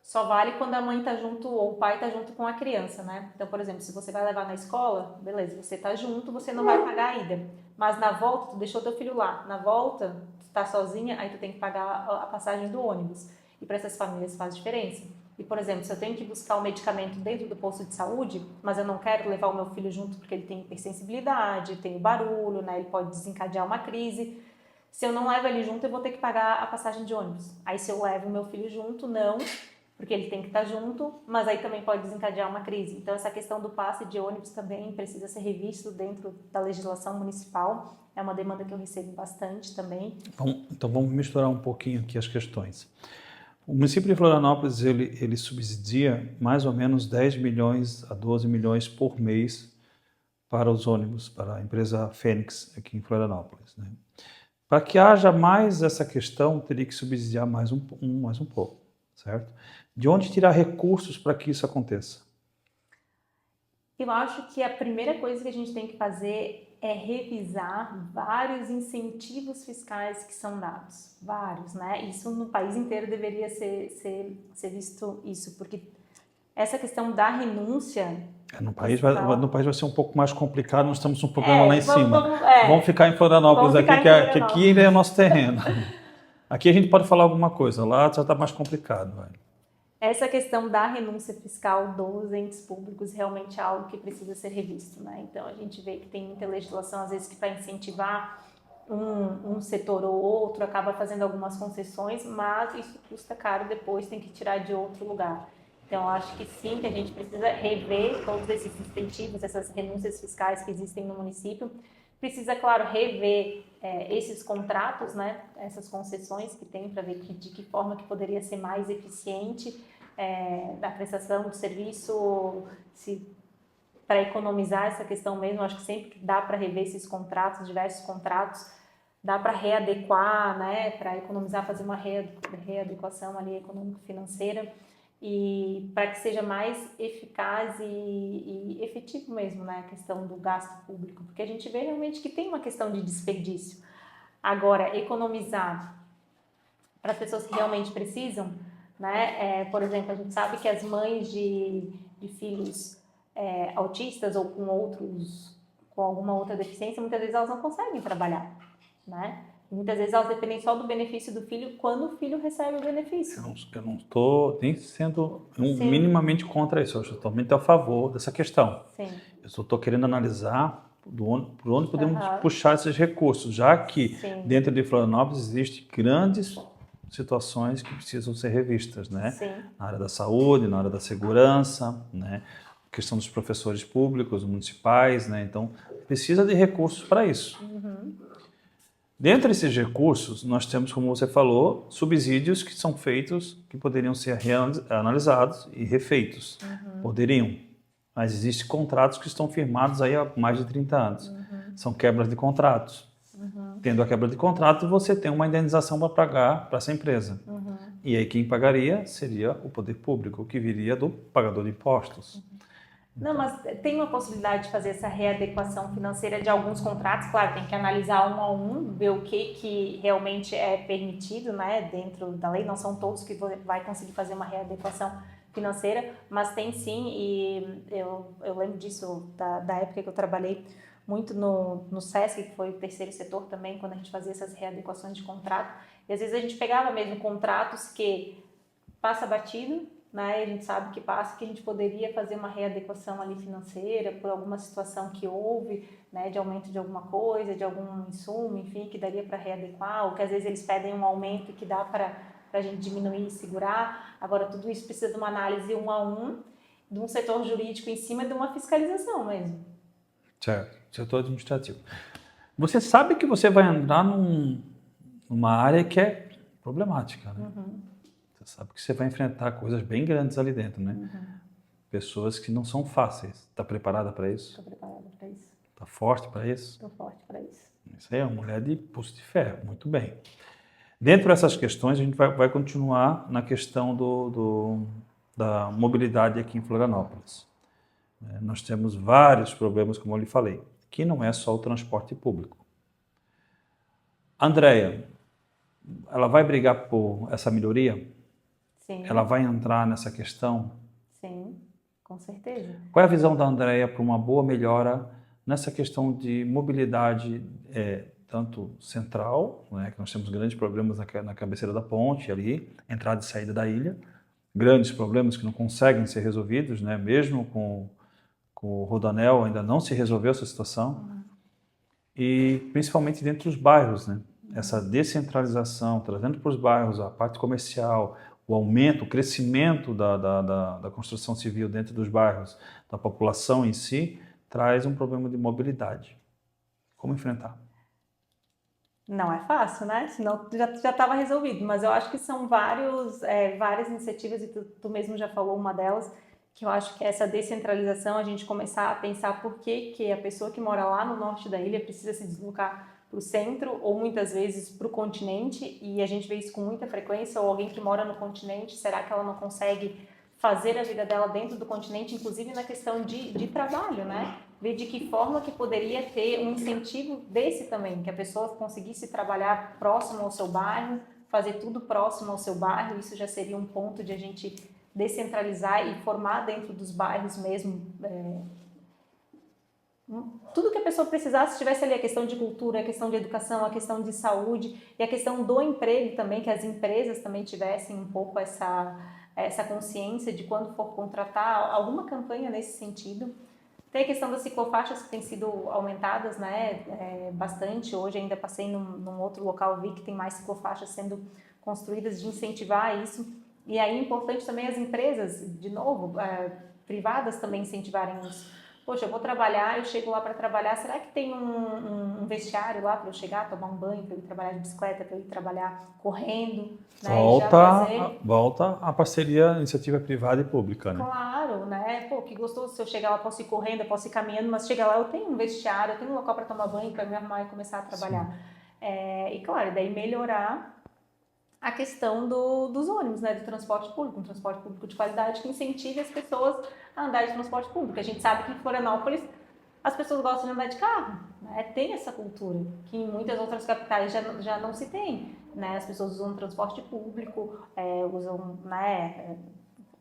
só vale quando a mãe está junto ou o pai está junto com a criança, né? Então, por exemplo, se você vai levar na escola, beleza, você está junto, você não vai pagar a ida. Mas na volta, tu deixou teu filho lá. Na volta, tu está sozinha, aí tu tem que pagar a passagem do ônibus. E para essas famílias faz diferença. E, por exemplo, se eu tenho que buscar o medicamento dentro do posto de saúde, mas eu não quero levar o meu filho junto porque ele tem hipersensibilidade, tem o barulho, né? Ele pode desencadear uma crise. Se eu não levo ele junto, eu vou ter que pagar a passagem de ônibus. Aí se eu levo o meu filho junto, não, porque ele tem que estar junto, mas aí também pode desencadear uma crise. Então, essa questão do passe de ônibus também precisa ser revisto dentro da legislação municipal. É uma demanda que eu recebo bastante também. Então, vamos misturar um pouquinho aqui as questões. O município de Florianópolis, ele subsidia mais ou menos 10 milhões a 12 milhões por mês para os ônibus, para a empresa Fênix, aqui em Florianópolis, né? Para que haja mais essa questão, teria que subsidiar mais um pouco, certo? De onde tirar recursos para que isso aconteça? Eu acho que a primeira coisa que a gente tem que fazer é revisar vários incentivos fiscais que são dados. Vários, né? Isso no país inteiro deveria ser visto isso, porque essa questão da renúncia... No país vai ser um pouco mais complicado, nós temos um problema lá em vamos, cima. Vamos ficar em Florianópolis aqui, que aqui é o nosso terreno. Aqui a gente pode falar alguma coisa, lá já está mais complicado. Vai. Essa questão da renúncia fiscal dos entes públicos realmente é algo que precisa ser revisto, né? Então a gente vê que tem muita legislação, às vezes, que para incentivar um setor ou outro acaba fazendo algumas concessões, mas isso custa caro depois, tem que tirar de outro lugar. Então, eu acho que sim, que a gente precisa rever todos esses incentivos, essas renúncias fiscais que existem no município. Precisa, claro, rever esses contratos, né, essas concessões que tem, para ver de que forma que poderia ser mais eficiente a prestação do serviço, para economizar essa questão mesmo. Acho que sempre dá para rever esses contratos, diversos contratos, dá para readequar, né, para economizar, fazer uma readequação ali econômico-financeira, e para que seja mais eficaz e efetivo mesmo, né, a questão do gasto público, porque a gente vê realmente que tem uma questão de desperdício. Agora, economizar para as pessoas que realmente precisam, né, por exemplo, a gente sabe que as mães de filhos autistas ou com alguma outra deficiência, muitas vezes elas não conseguem trabalhar, né? Muitas vezes elas dependem só do benefício do filho quando o filho recebe o benefício. Eu não estou nem sendo minimamente contra isso, eu estou totalmente a favor dessa questão. Sim. Eu só estou querendo analisar por onde podemos puxar esses recursos, já que dentro de Florianópolis existem grandes situações que precisam ser revistas, né? Sim. Na área da saúde, na área da segurança, né? A questão dos professores públicos, municipais, né? Então, precisa de recursos para isso. Uhum. Dentro desses recursos, nós temos, como você falou, subsídios que são feitos, que poderiam ser analisados e refeitos. Uhum. Poderiam. Mas existem contratos que estão firmados aí há mais de 30 anos. Uhum. São quebras de contratos. Uhum. Tendo a quebra de contrato, você tem uma indenização para pagar para essa empresa. Uhum. E aí quem pagaria seria o poder público, que viria do pagador de impostos. Uhum. Não, mas tem uma possibilidade de fazer essa readequação financeira de alguns contratos, claro, tem que analisar um a um, ver o que realmente é permitido, né, dentro da lei, não são todos que vai conseguir fazer uma readequação financeira, mas tem sim, e eu lembro disso da época que eu trabalhei muito no SESC, que foi o terceiro setor também, quando a gente fazia essas readequações de contrato, e às vezes a gente pegava mesmo contratos que passa batido, né? A gente sabe que passa, que a gente poderia fazer uma readequação ali financeira por alguma situação que houve, né? De aumento de alguma coisa, de algum insumo, enfim, que daria para readequar, ou que às vezes eles pedem um aumento que dá para a gente diminuir e segurar. Agora, tudo isso precisa de uma análise um a um, de um setor jurídico em cima de uma fiscalização mesmo. Certo, setor administrativo. Você sabe que você vai entrar numa área que é problemática, né? Você sabe que você vai enfrentar coisas bem grandes ali dentro, né? Pessoas que não são fáceis. Está preparada para isso? Estou preparada para isso. Está forte para isso? Estou forte para isso. Isso aí é uma mulher de pulso de ferro, muito bem. Dentro dessas questões, a gente vai continuar na questão da mobilidade aqui em Florianópolis. Nós temos vários problemas, como eu lhe falei, que não é só o transporte público. Andréia, ela vai brigar por essa melhoria? Sim. Ela vai entrar nessa questão? Sim, com certeza. Qual é a visão da Andréia para uma boa melhora nessa questão de mobilidade, tanto central, né, que nós temos grandes problemas na cabeceira da ponte ali, entrada e saída da ilha, grandes problemas que não conseguem ser resolvidos, né, mesmo com o Rodoanel ainda não se resolveu essa situação, e principalmente dentro dos bairros, né, essa descentralização, trazendo para os bairros a parte comercial, o aumento, o crescimento da construção civil dentro dos bairros, da população em si, traz um problema de mobilidade. Como enfrentar? Não é fácil, né? Senão já estava resolvido, mas eu acho que são várias iniciativas, e tu mesmo já falou uma delas, que eu acho que é essa descentralização, a gente começar a pensar por que a pessoa que mora lá no norte da ilha precisa se deslocar para o centro ou muitas vezes para o continente, e a gente vê isso com muita frequência, ou alguém que mora no continente, será que ela não consegue fazer a vida dela dentro do continente, inclusive na questão de trabalho, né? Ver de que forma que poderia ter um incentivo desse também, que a pessoa conseguisse trabalhar próximo ao seu bairro, fazer tudo próximo ao seu bairro, isso já seria um ponto de a gente descentralizar e formar dentro dos bairros mesmo, tudo que a pessoa precisasse, tivesse ali a questão de cultura, a questão de educação, a questão de saúde e a questão do emprego também, que as empresas também tivessem um pouco essa consciência de quando for contratar, alguma campanha nesse sentido. Tem a questão das ciclofaixas que têm sido aumentadas, né, bastante. Hoje ainda passei num outro local, vi que tem mais ciclofaixas sendo construídas, de incentivar isso. E aí é importante também as empresas, de novo, privadas também incentivarem isso. Poxa, eu vou trabalhar, eu chego lá para trabalhar, será que tem um vestiário lá para eu chegar, tomar um banho, para eu ir trabalhar de bicicleta, para eu ir trabalhar correndo, né? Volta a parceria, iniciativa privada e pública, né? Claro, né? Pô, que gostoso, se eu chegar lá, eu posso ir correndo, eu posso ir caminhando, mas chegar lá eu tenho um vestiário, eu tenho um local para tomar banho, para me arrumar e começar a trabalhar. E claro, daí melhorar a questão dos ônibus, né, do transporte público, um transporte público de qualidade que incentive as pessoas a andar de transporte público. A gente sabe que em Florianópolis as pessoas gostam de andar de carro, né? Tem essa cultura que em muitas outras capitais já não se tem, né? As pessoas usam transporte público, usam, né,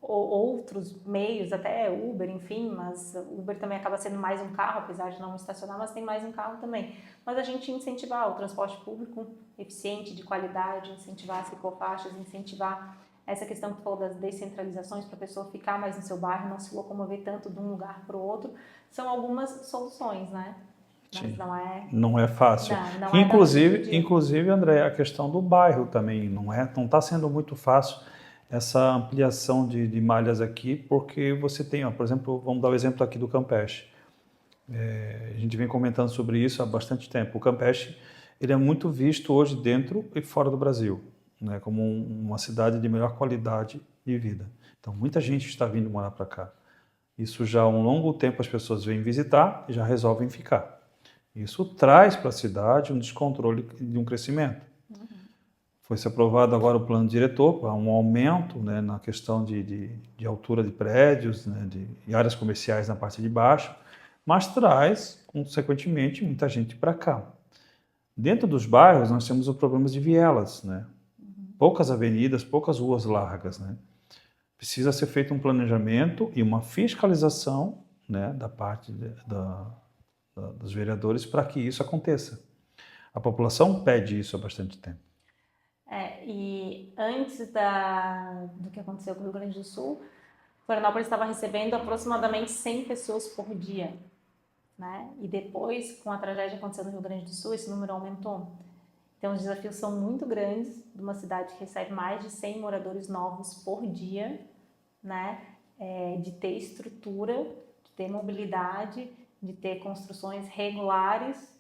outros meios, até Uber, enfim, mas Uber também acaba sendo mais um carro, apesar de não estacionar, mas tem mais um carro também. Mas a gente incentivar o transporte público eficiente, de qualidade, incentivar as ciclofaixas, incentivar essa questão que tu falou das descentralizações para a pessoa ficar mais no seu bairro, não se locomover tanto de um lugar para o outro, são algumas soluções, né? Mas não é fácil. Não inclusive, André, a questão do bairro também não está sendo muito fácil essa ampliação de malhas aqui, porque você tem, por exemplo, vamos dar o exemplo aqui do Campeche. A gente vem comentando sobre isso há bastante tempo. O Campeche, ele é muito visto hoje dentro e fora do Brasil, né, como uma cidade de melhor qualidade de vida. Então, muita gente está vindo morar para cá. Isso já há um longo tempo as pessoas vêm visitar e já resolvem ficar. Isso traz para a cidade um descontrole de um crescimento. Foi-se aprovado agora o plano diretor para um aumento, né, na questão de altura de prédios, né, de áreas comerciais na parte de baixo, mas traz, consequentemente, muita gente para cá. Dentro dos bairros, nós temos os problemas de vielas, né? Poucas avenidas, poucas ruas largas, né? Precisa ser feito um planejamento e uma fiscalização, né, da parte dos vereadores para que isso aconteça. A população pede isso há bastante tempo. E antes do que aconteceu com o Rio Grande do Sul, Florianópolis estava recebendo aproximadamente 100 pessoas por dia, né? E depois, com a tragédia acontecendo no Rio Grande do Sul, esse número aumentou. Então, os desafios são muito grandes de uma cidade que recebe mais de 100 moradores novos por dia, né? De ter estrutura, de ter mobilidade, de ter construções regulares,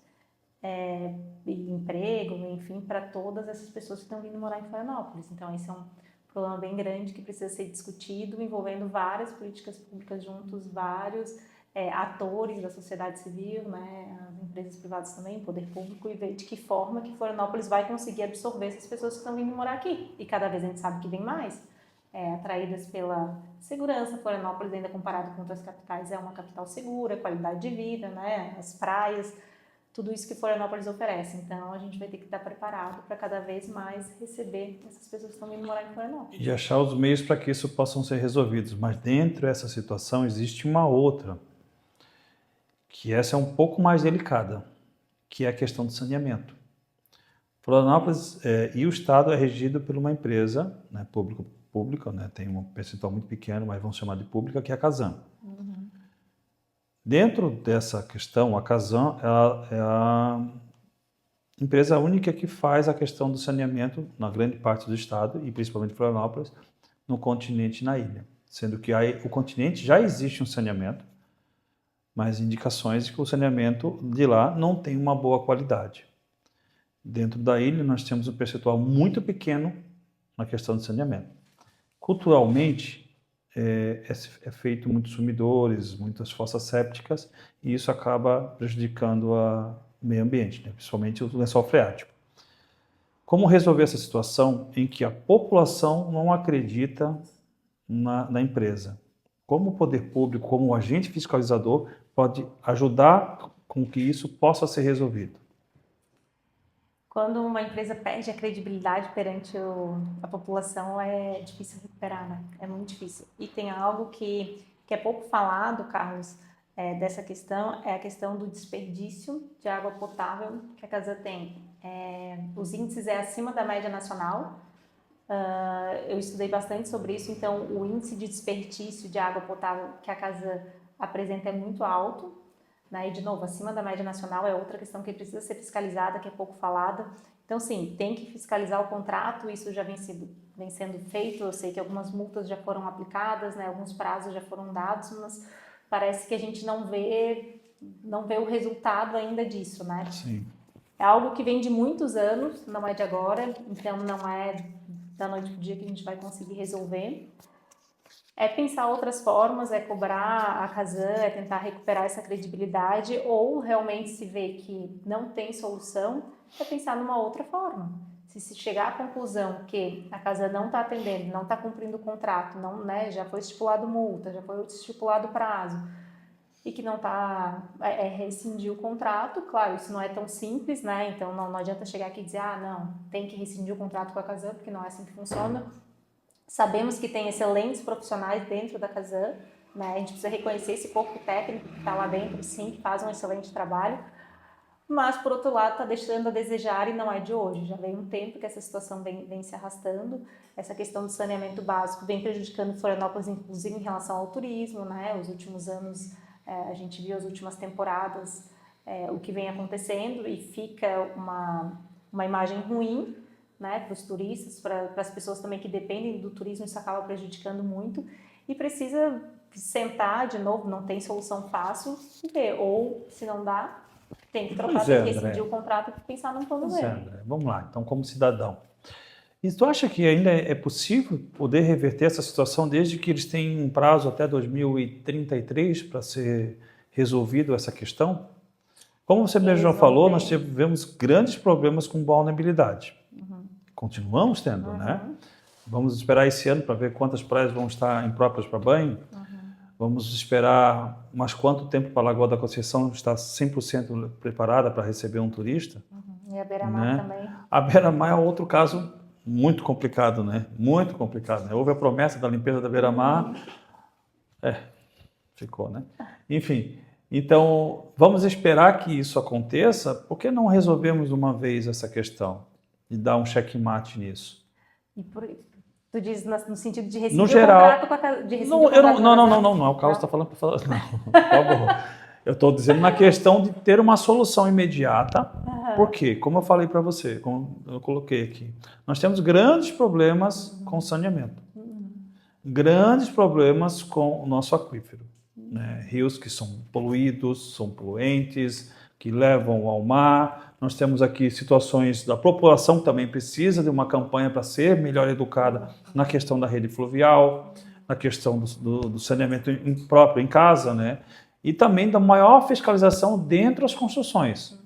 e emprego, enfim, para todas essas pessoas que estão vindo morar em Florianópolis. Então, esse é um problema bem grande que precisa ser discutido, envolvendo várias políticas públicas juntos, vários atores da sociedade civil, né, as empresas privadas também, o poder público, e ver de que forma que Florianópolis vai conseguir absorver essas pessoas que estão vindo morar aqui. E cada vez a gente sabe que vem mais, atraídas pela segurança. Florianópolis, ainda comparado com outras capitais, é uma capital segura, qualidade de vida, né, as praias, tudo isso que Florianópolis oferece. Então, a gente vai ter que estar preparado para cada vez mais receber essas pessoas que estão vindo morar em Florianópolis. E achar os meios para que isso possam ser resolvidos. Mas dentro dessa situação existe uma outra, que essa é um pouco mais delicada, que é a questão do saneamento. Florianópolis e o Estado é regido por uma empresa, né, pública, né, tem um percentual muito pequeno, mas vamos chamar de pública, que é a Casan. Dentro dessa questão, a Casan é a empresa única que faz a questão do saneamento na grande parte do estado, e principalmente Florianópolis, no continente e na ilha. Sendo que o continente já existe um saneamento, mas indicações de que o saneamento de lá não tem uma boa qualidade. Dentro da ilha, nós temos um percentual muito pequeno na questão do saneamento. Culturalmente, é feito muitos sumidores, muitas fossas sépticas, e isso acaba prejudicando o meio ambiente, né? Principalmente o lençol freático. Como resolver essa situação em que a população não acredita na empresa? Como o poder público, como o agente fiscalizador, pode ajudar com que isso possa ser resolvido? Quando uma empresa perde a credibilidade perante a população, é difícil recuperar, né? É muito difícil. E tem algo que é pouco falado, Carlos, dessa questão, é a questão do desperdício de água potável que a Casan tem. Os índices acima da média nacional. Eu estudei bastante sobre isso, então o índice de desperdício de água potável que a Casan apresenta é muito alto. Né? E, de novo, acima da média nacional é outra questão que precisa ser fiscalizada, que é pouco falada. Então, sim, tem que fiscalizar o contrato, isso já vem sendo feito. Eu sei que algumas multas já foram aplicadas, né? Alguns prazos já foram dados, mas parece que a gente não vê o resultado ainda disso, né? Sim. É algo que vem de muitos anos, não é de agora, então não é da noite para o dia que a gente vai conseguir resolver. É pensar outras formas, é cobrar a Casan, é tentar recuperar essa credibilidade, ou realmente se vê que não tem solução, é pensar numa outra forma. Se chegar à conclusão que a Casan não está atendendo, não está cumprindo o contrato, não, né, já foi estipulado multa, já foi estipulado prazo, e que não está, rescindir o contrato, claro, isso não é tão simples, né, então não adianta chegar aqui e dizer, não, tem que rescindir o contrato com a Casan, porque não é assim que funciona. Sabemos que tem excelentes profissionais dentro da Casan, né? A gente precisa reconhecer esse corpo técnico que está lá dentro, sim, que faz um excelente trabalho, mas, por outro lado, está deixando a desejar e não é de hoje. Já vem um tempo que essa situação vem se arrastando, essa questão do saneamento básico vem prejudicando Florianópolis, inclusive em relação ao turismo, né? Os últimos anos, a gente viu as últimas temporadas, o que vem acontecendo, e fica uma imagem ruim, né, para os turistas, para as pessoas também que dependem do turismo, isso acaba prejudicando muito, e precisa sentar de novo, não tem solução fácil, e ver, ou se não dá, tem que trocar, tem que rescindir o contrato e pensar num plano B. Vamos lá, então, como cidadão. E tu acha que ainda é possível poder reverter essa situação desde que eles têm um prazo até 2033 para ser resolvido essa questão? Como você mesmo já falou, nós tivemos grandes problemas com vulnerabilidade. continuamos tendo, né? Vamos esperar esse ano para ver quantas praias vão estar impróprias para banho. Vamos esperar mais quanto tempo para a Lagoa da Conceição estar 100% preparada para receber um turista. E a beira-mar, né? também. A beira-mar é outro caso muito complicado, né? Muito complicado, né? Houve a promessa da limpeza da beira-mar. Ficou, né? Enfim, então vamos esperar que isso aconteça. Por que não resolvemos de uma vez essa questão e dar um checkmate nisso? Tu diz no sentido de receber No geral, o contrato de receber não, o contrato não é o Carlos está falando para falar. Não, por favor. Eu estou dizendo na questão de ter uma solução imediata. Porque, como eu falei para você, como eu coloquei aqui, nós temos grandes problemas com saneamento. Grandes problemas com o nosso aquífero. Né? Rios que são poluídos, são poluentes, que levam ao mar. Nós temos aqui situações da população que também precisa de uma campanha para ser melhor educada na questão da rede fluvial, na questão do saneamento próprio em casa, né? E também da maior fiscalização dentro das construções.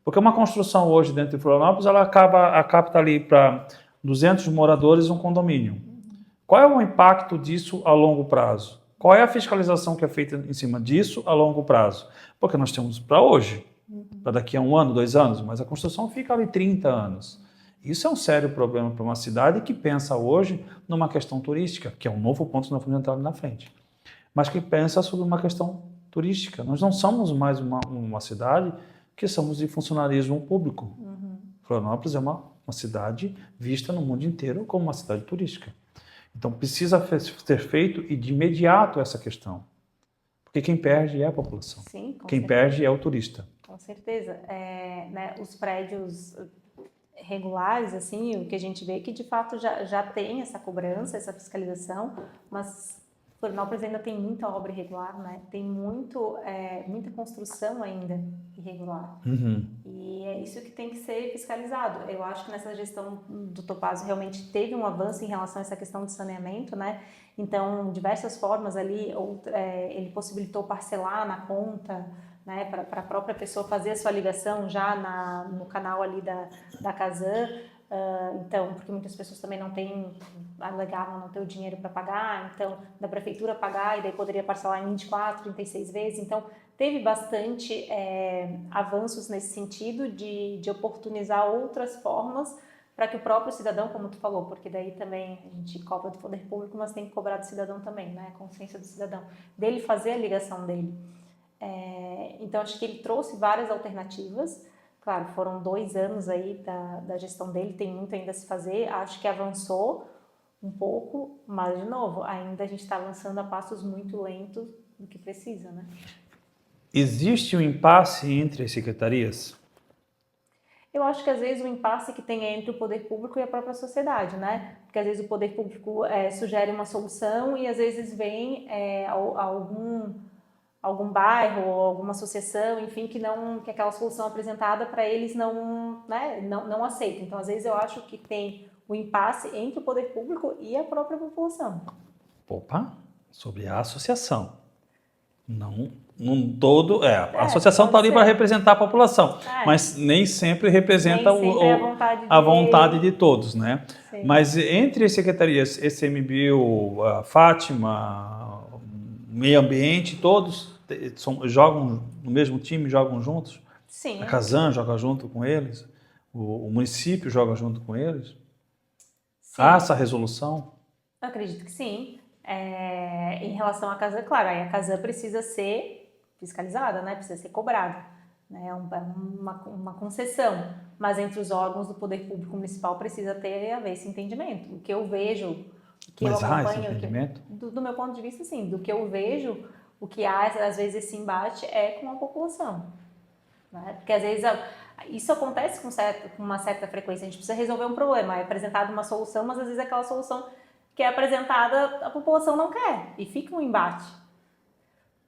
Porque uma construção hoje dentro de Florianópolis, ela capta ali para 200 moradores um condomínio. Qual é o impacto disso a longo prazo? Qual é a fiscalização que é feita em cima disso a longo prazo? Porque nós temos para hoje, para daqui a 1 ano, 2 anos, mas a construção fica ali 30 anos. Isso é um sério problema para uma cidade que pensa hoje numa questão turística, que é um novo ponto que nós vamos entrar ali na frente, mas que pensa sobre uma questão turística. Nós não somos mais uma cidade que somos de funcionarismo público. Florianópolis é uma cidade vista no mundo inteiro como uma cidade turística. Então precisa ser feito e de imediato essa questão. Porque quem perde é a população. Sim, com quem certeza. perde é o turista. Com certeza. Né, os prédios regulares, assim, o que a gente vê é que de fato já tem essa cobrança, essa fiscalização, mas Florianópolis ainda tem muita obra irregular, né? Tem muita construção ainda irregular. E é isso que tem que ser fiscalizado. Eu acho que nessa gestão do Topázio realmente teve um avanço em relação a essa questão de saneamento, né? Então, diversas formas ali, ele possibilitou parcelar na conta, né, para a própria pessoa fazer a sua ligação já no canal ali da Casan. Então, porque muitas pessoas também alegavam não ter o dinheiro para pagar, então da prefeitura pagar e daí poderia parcelar em 24, 36 vezes. Então, teve bastante avanços nesse sentido de oportunizar outras formas para que o próprio cidadão, como tu falou, porque daí também a gente cobra do poder público, mas tem que cobrar do cidadão também, né? A consciência do cidadão, dele fazer a ligação dele. Então, acho que ele trouxe várias alternativas. Claro, foram 2 anos aí da gestão dele, tem muito ainda a se fazer. Acho que avançou um pouco, mas, de novo, ainda a gente está avançando a passos muito lentos do que precisa, né? Existe um impasse entre as secretarias? Eu acho que, às vezes, o impasse que tem é entre o poder público e a própria sociedade, né? Porque, às vezes, o poder público sugere uma solução e, às vezes, vem algum bairro ou alguma associação, enfim, que aquela solução apresentada para eles não aceita. Então, às vezes, eu acho que tem o impasse entre o poder público e a própria população. Opa, sobre a associação. Não, num todo, a associação está ali para representar a população, mas nem sempre representa a vontade de todos, né? Sim. Mas entre as secretarias, ICMBio, a Fátima, Meio Ambiente, todos jogam no mesmo time, jogam juntos? Sim. A Casan joga junto com eles? O município joga junto com eles? Sim. Há essa resolução? Eu acredito que sim. Em relação à Casan, claro, aí a Casan precisa ser fiscalizada, né? Precisa ser cobrada. Né? Uma concessão. Mas entre os órgãos do poder público municipal precisa haver esse entendimento. O que eu vejo, o que Mas eu há esse acompanho, entendimento? do meu ponto de vista, sim. Do que eu vejo, o que há, às vezes, esse embate é com a população. Né? Porque, às vezes, isso acontece com uma certa frequência. A gente precisa resolver um problema. É apresentada uma solução, mas, às vezes, aquela solução que é apresentada, a população não quer. E fica um embate.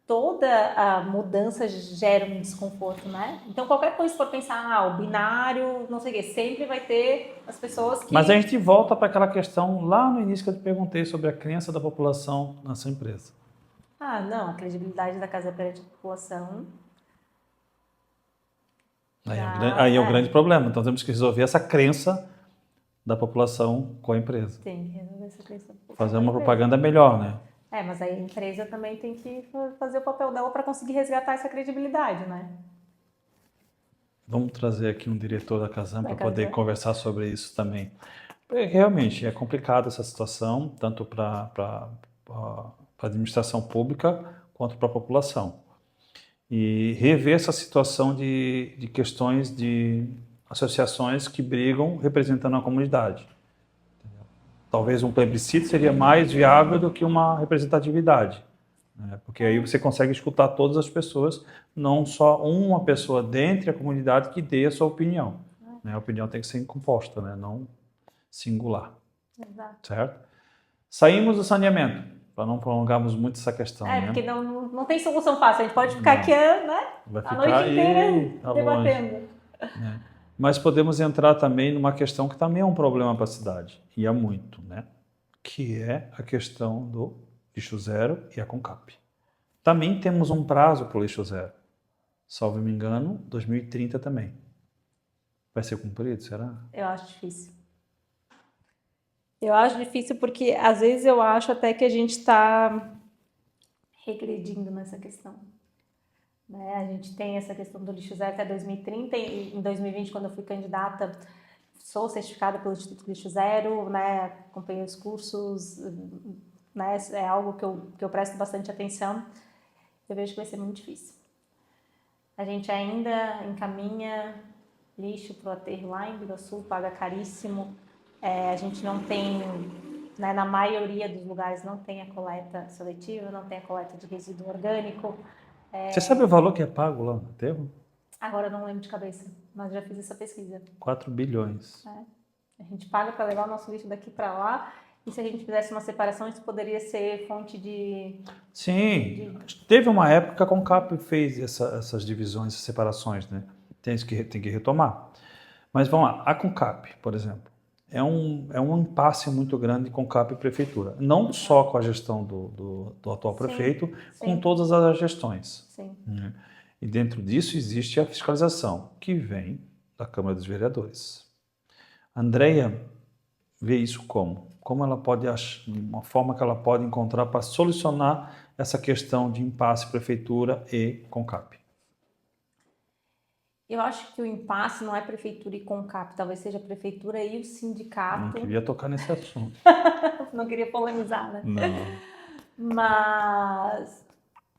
Toda a mudança gera um desconforto, né? Então, qualquer coisa que for pensar, o binário, não sei o quê, sempre vai ter as pessoas que... Mas a gente volta para aquela questão lá no início que eu te perguntei sobre a crença da população na sua empresa. Não, a credibilidade da Casa perante a população... Aí é o grande problema. Então, temos que resolver essa crença da população com a empresa. Tem que resolver essa questão. Fazer uma propaganda melhor, né? Mas aí a empresa também tem que fazer o papel dela para conseguir resgatar essa credibilidade, né? Vamos trazer aqui um diretor da Casan para Casan. poder conversar sobre isso também. Realmente, é complicada essa situação, tanto para a administração pública quanto para a população. E rever essa situação de questões de associações que brigam representando a comunidade. Talvez um plebiscito seria mais viável do que uma representatividade, né? Porque aí você consegue escutar todas as pessoas, não só uma pessoa dentro da comunidade que dê a sua opinião, né? A opinião tem que ser composta, né? Não singular. Exato. Certo? Saímos do saneamento, para não prolongarmos muito essa questão. Né? Porque não tem solução fácil, a gente pode ficar aqui, né? Vai ficar a noite inteira tá debatendo. Né? Mas podemos entrar também numa questão que também é um problema para a cidade, e é muito, né? Que é a questão do lixo zero e a CONCAP. Também temos um prazo para o lixo zero. Salvo me engano, 2030 também. Vai ser cumprido, será? Eu acho difícil. Eu acho difícil porque, às vezes, eu acho até que a gente está regredindo nessa questão. Né? A gente tem essa questão do lixo zero até 2030, e em 2020, quando eu fui candidata, sou certificada pelo Instituto Lixo Zero, né? Acompanhei os cursos, né? É algo que eu presto bastante atenção. Eu vejo que vai ser muito difícil. A gente ainda encaminha lixo para o aterro lá em Biguaçu, paga caríssimo. A gente não tem, né, na maioria dos lugares, não tem a coleta seletiva, não tem a coleta de resíduo orgânico. Você sabe o valor que é pago lá no aterro? Agora eu não lembro de cabeça, mas já fiz essa pesquisa. 4 bilhões. A gente paga para levar o nosso lixo daqui para lá, e se a gente fizesse uma separação, isso poderia ser fonte de... Sim, teve uma época que a CONCAP fez essas divisões, essas separações, né? Tem que retomar. Mas vamos lá, a CONCAP, por exemplo, é um impasse muito grande CONCAP e prefeitura. Não só com a gestão do atual prefeito, com todas as gestões. Sim. Né? E dentro disso existe a fiscalização, que vem da Câmara dos Vereadores. A Andrea vê isso como? Como ela pode achar, uma forma que ela pode encontrar para solucionar essa questão de impasse prefeitura e CONCAP? Eu acho que o impasse não é prefeitura e CONCAP, talvez seja a prefeitura e o sindicato. Não queria tocar nesse assunto. Não queria polemizar, né? Não.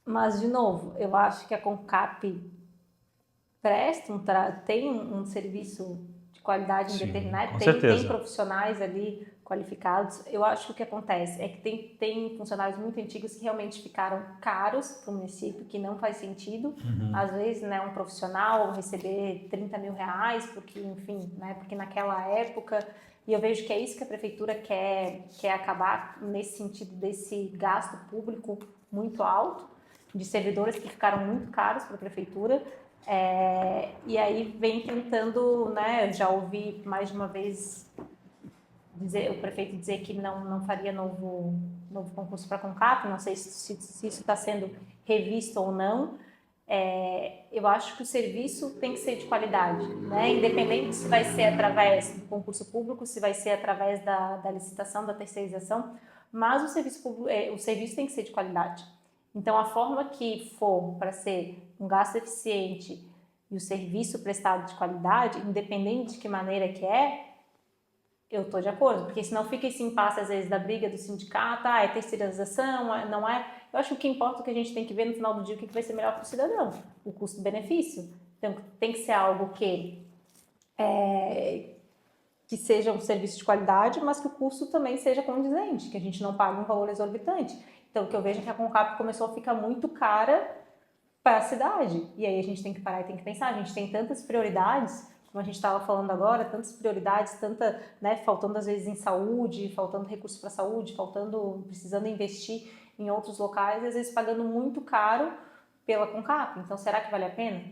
Mas, de novo, eu acho que a CONCAP tem um serviço de qualidade indeterminada, tem profissionais ali qualificados. Eu acho que o que acontece é que tem funcionários muito antigos que realmente ficaram caros para o município, que não faz sentido. Às vezes, né, um profissional receber 30 mil reais, porque, enfim, né, porque naquela época... E eu vejo que é isso que a prefeitura quer acabar, nesse sentido desse gasto público muito alto, de servidores que ficaram muito caros para a prefeitura. E aí vem tentando, né, eu já ouvi mais de uma vez o prefeito dizer que não faria novo concurso para a CONCAP, não sei se isso está sendo revisto ou não. Eu acho que o serviço tem que ser de qualidade, né? Independente se vai ser através do concurso público, se vai ser através da licitação, da terceirização, mas o serviço tem que ser de qualidade. Então, a forma que for para ser um gasto eficiente e o serviço prestado de qualidade, independente de que maneira que eu estou de acordo, porque senão fica esse impasse, às vezes, da briga do sindicato, é terceirização, não é... Eu acho que o que importa é que a gente tem que ver no final do dia o que vai ser melhor para o cidadão, o custo-benefício. Então, tem que ser algo que seja um serviço de qualidade, mas que o custo também seja condizente, que a gente não pague um valor exorbitante. Então, o que eu vejo é que a CONCAP começou a ficar muito cara para a cidade. E aí a gente tem que parar e tem que pensar, a gente tem tantas prioridades, como a gente estava falando agora, tantas prioridades, né, faltando às vezes em saúde, faltando recursos para a saúde, precisando investir em outros locais, e às vezes pagando muito caro pela CONCAP. Então, será que vale a pena?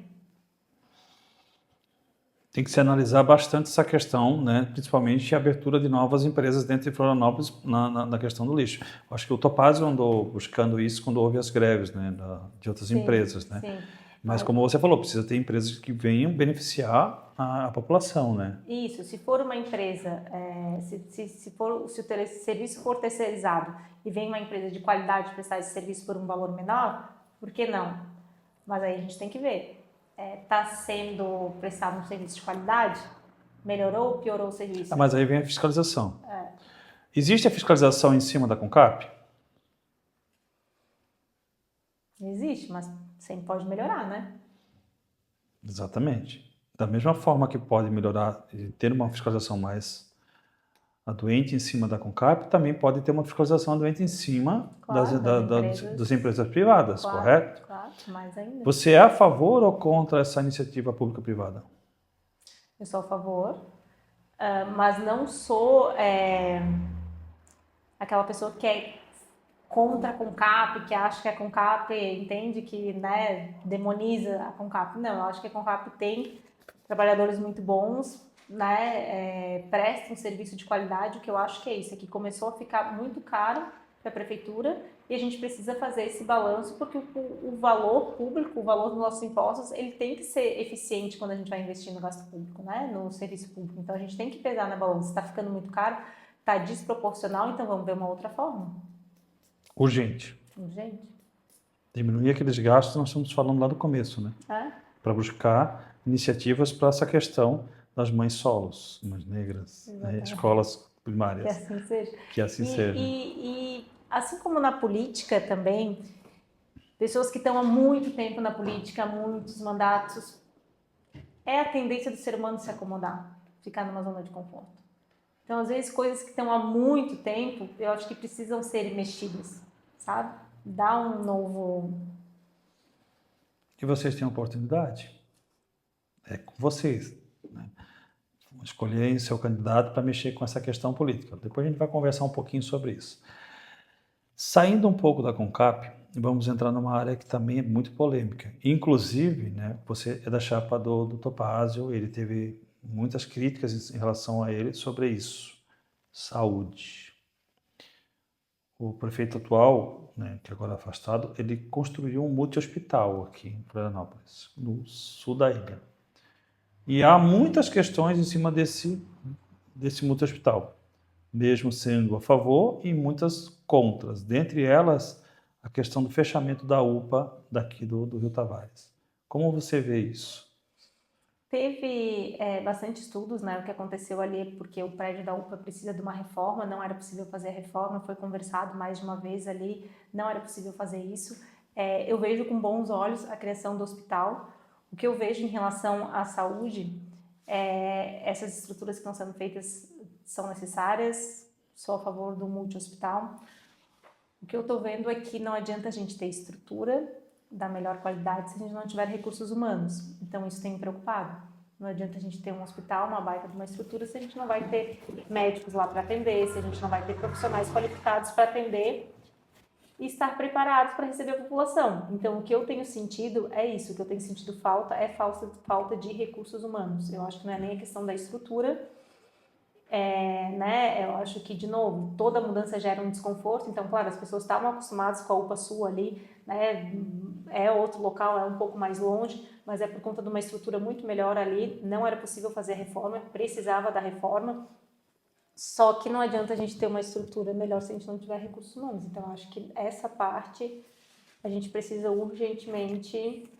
Tem que se analisar bastante essa questão, né? Principalmente a abertura de novas empresas dentro de Florianópolis na questão do lixo. Acho que o Topázio andou buscando isso quando houve as greves, né, de outras empresas. Né? Sim. Mas como você falou, precisa ter empresas que venham beneficiar a população, né? Isso, se for uma empresa, se o serviço for terceirizado e vem uma empresa de qualidade prestar esse serviço por um valor menor, por que não? Mas aí a gente tem que ver. Está sendo prestado um serviço de qualidade? Melhorou ou piorou o serviço? Mas aí vem a fiscalização. Existe a fiscalização em cima da CONCAP? Existe, mas sempre pode melhorar, né? Exatamente. Da mesma forma que pode melhorar e ter uma fiscalização mais aduente em cima da CONCAP, também pode ter uma fiscalização aduente em cima Claro, das empresas privadas, claro, correto? claro, mais ainda. Você é a favor ou contra essa iniciativa pública-privada? Eu sou a favor, mas não sou aquela pessoa que é contra a CONCAP, que acha que a CONCAP entende que, né, demoniza a CONCAP. Não, eu acho que a CONCAP tem trabalhadores muito bons, né, prestam um serviço de qualidade. O que eu acho que é isso, é que começou a ficar muito caro para a prefeitura e a gente precisa fazer esse balanço, porque o valor público, o valor dos nossos impostos, ele tem que ser eficiente quando a gente vai investir no gasto público, né, no serviço público. Então a gente tem que pesar na balança. Está ficando muito caro, está desproporcional, então vamos ver uma outra forma. Urgente. Gente. Diminuir aqueles gastos, nós estamos falando lá do começo, né? Para buscar iniciativas para essa questão das mães solos, mães negras, né? Escolas primárias. Que assim seja. Que assim seja. E assim como na política também, pessoas que estão há muito tempo na política, há muitos mandatos, é a tendência do ser humano se acomodar, ficar numa zona de conforto. Então, às vezes, coisas que estão há muito tempo, eu acho que precisam ser mexidas, sabe? Dar um novo... E vocês têm a oportunidade? É com vocês, né? Escolherem seu candidato para mexer com essa questão política. Depois a gente vai conversar um pouquinho sobre isso. Saindo um pouco da CONCAP, vamos entrar numa área que também é muito polêmica. Inclusive, né, você é da chapa do Topázio, ele teve muitas críticas em relação a ele sobre isso. Saúde. O prefeito atual, né, que agora é afastado, ele construiu um multi-hospital aqui em Florianópolis, no sul da ilha. E há muitas questões em cima desse multi-hospital, mesmo sendo a favor e muitas contras. Dentre elas, a questão do fechamento da UPA daqui do Rio Tavares. Como você vê isso? Teve bastante estudos, né, o que aconteceu ali, porque o prédio da UPA precisa de uma reforma, não era possível fazer a reforma, foi conversado mais de uma vez ali, não era possível fazer isso. Eu vejo com bons olhos a criação do hospital. O que eu vejo em relação à saúde, essas estruturas que estão sendo feitas são necessárias, sou a favor do multi-hospital. O que eu estou vendo é que não adianta a gente ter estrutura da melhor qualidade se a gente não tiver recursos humanos. Então isso tem me preocupado. Não adianta a gente ter um hospital, uma baita de uma estrutura, se a gente não vai ter médicos lá para atender, se a gente não vai ter profissionais qualificados para atender e estar preparados para receber a população. Então o que eu tenho sentido é isso, o que eu tenho sentido falta de recursos humanos. Eu acho que não é nem a questão da estrutura, né? Eu acho que, de novo, toda mudança gera um desconforto. Então, claro, as pessoas estavam acostumadas com a UPA Sul ali, né? É outro local, é um pouco mais longe, mas é por conta de uma estrutura muito melhor ali. Não era possível fazer a reforma, precisava da reforma. Só que não adianta a gente ter uma estrutura melhor se a gente não tiver recursos humanos. Então, eu acho que essa parte a gente precisa urgentemente...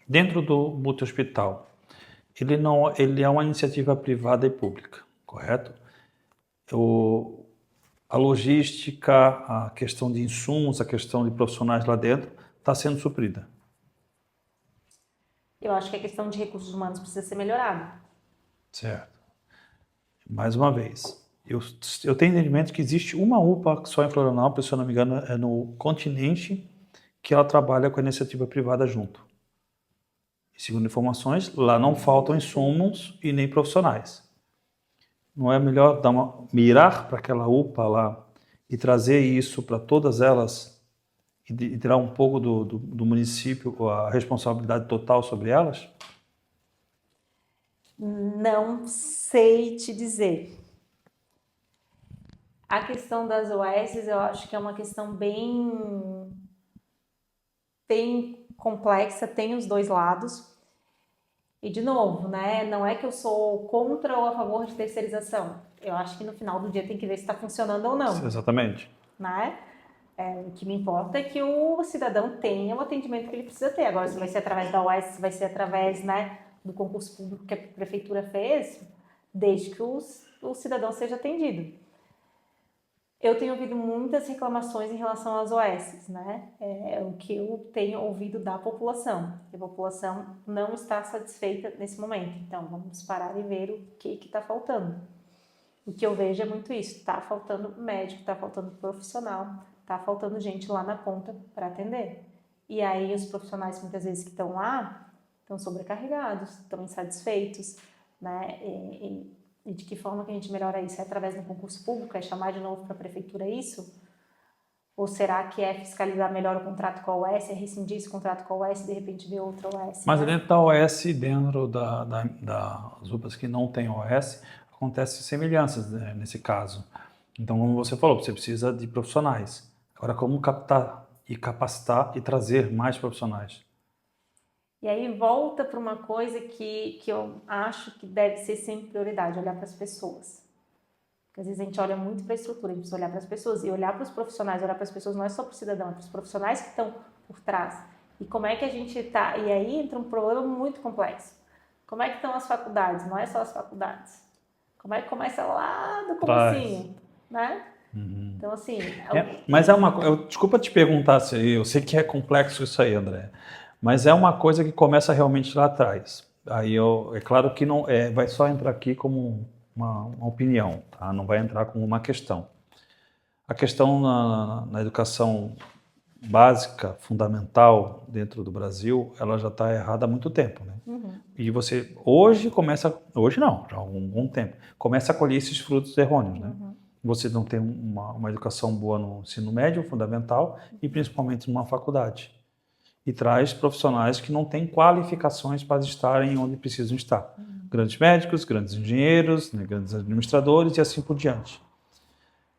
Dentro do multi-hospital, ele é uma iniciativa privada e pública, correto? A logística, a questão de insumos, a questão de profissionais lá dentro está sendo suprida. Eu acho que a questão de recursos humanos precisa ser melhorada. Certo. Mais uma vez, eu tenho entendimento que existe uma UPA só em Florianópolis, se eu não me engano, é no continente, que ela trabalha com a iniciativa privada junto. E, segundo informações, lá não faltam insumos e nem profissionais. Não é melhor mirar para aquela UPA lá e trazer isso para todas elas e tirar um pouco do município a responsabilidade total sobre elas? Não sei te dizer. A questão das OS, eu acho que é uma questão bem complexa, tem os dois lados. E, de novo, né, não é que eu sou contra ou a favor de terceirização. Eu acho que no final do dia tem que ver se está funcionando ou não, Exatamente. né? O que me importa é que o cidadão tenha o atendimento que ele precisa ter. Agora, se vai ser através da UES, se vai ser através, né, do concurso público que a prefeitura fez, desde que o cidadão seja atendido. Eu tenho ouvido muitas reclamações em relação às OS, né? É o que eu tenho ouvido da população. A população não está satisfeita nesse momento. Então, vamos parar e ver o que está faltando. O que eu vejo é muito isso. Está faltando médico, está faltando profissional, está faltando gente lá na ponta para atender. E aí, os profissionais, muitas vezes, que estão lá, estão sobrecarregados, estão insatisfeitos, né? E de que forma que a gente melhora isso? É através do concurso público? É chamar de novo para a prefeitura isso? Ou será que é fiscalizar melhor o contrato com a OS, é rescindir esse contrato com a OS e de repente ver outra OS? Mas né? dentro da OS, dentro das UPAs que não tem OS, acontecem semelhanças, né, nesse caso. Então, como você falou, você precisa de profissionais. Agora, como captar e capacitar e trazer mais profissionais? E aí volta para uma coisa que eu acho que deve ser sempre prioridade, olhar para as pessoas. Porque às vezes a gente olha muito para a estrutura, a gente precisa olhar para as pessoas e olhar para os profissionais, olhar para as pessoas não é só para o cidadão, é para os profissionais que estão por trás. E como é que a gente está... E aí entra um problema muito complexo. Como é que estão as faculdades? Não é só as faculdades. Como é que começa lá do comecinho, né? Então, assim... Mas é desculpa te perguntar, eu sei que é complexo isso aí, André, mas é uma coisa que começa realmente lá atrás. Aí é claro que não vai só entrar aqui como uma opinião, tá? Não vai entrar como uma questão. A questão na educação básica, fundamental dentro do Brasil, ela já está errada há muito tempo, né? E você hoje não, já há um bom tempo, começa a colher esses frutos errôneos, né? Você não tem uma educação boa no ensino médio, fundamental, e principalmente numa faculdade. E traz profissionais que não têm qualificações para estarem onde precisam estar. Grandes médicos, grandes engenheiros, né, grandes administradores e assim por diante.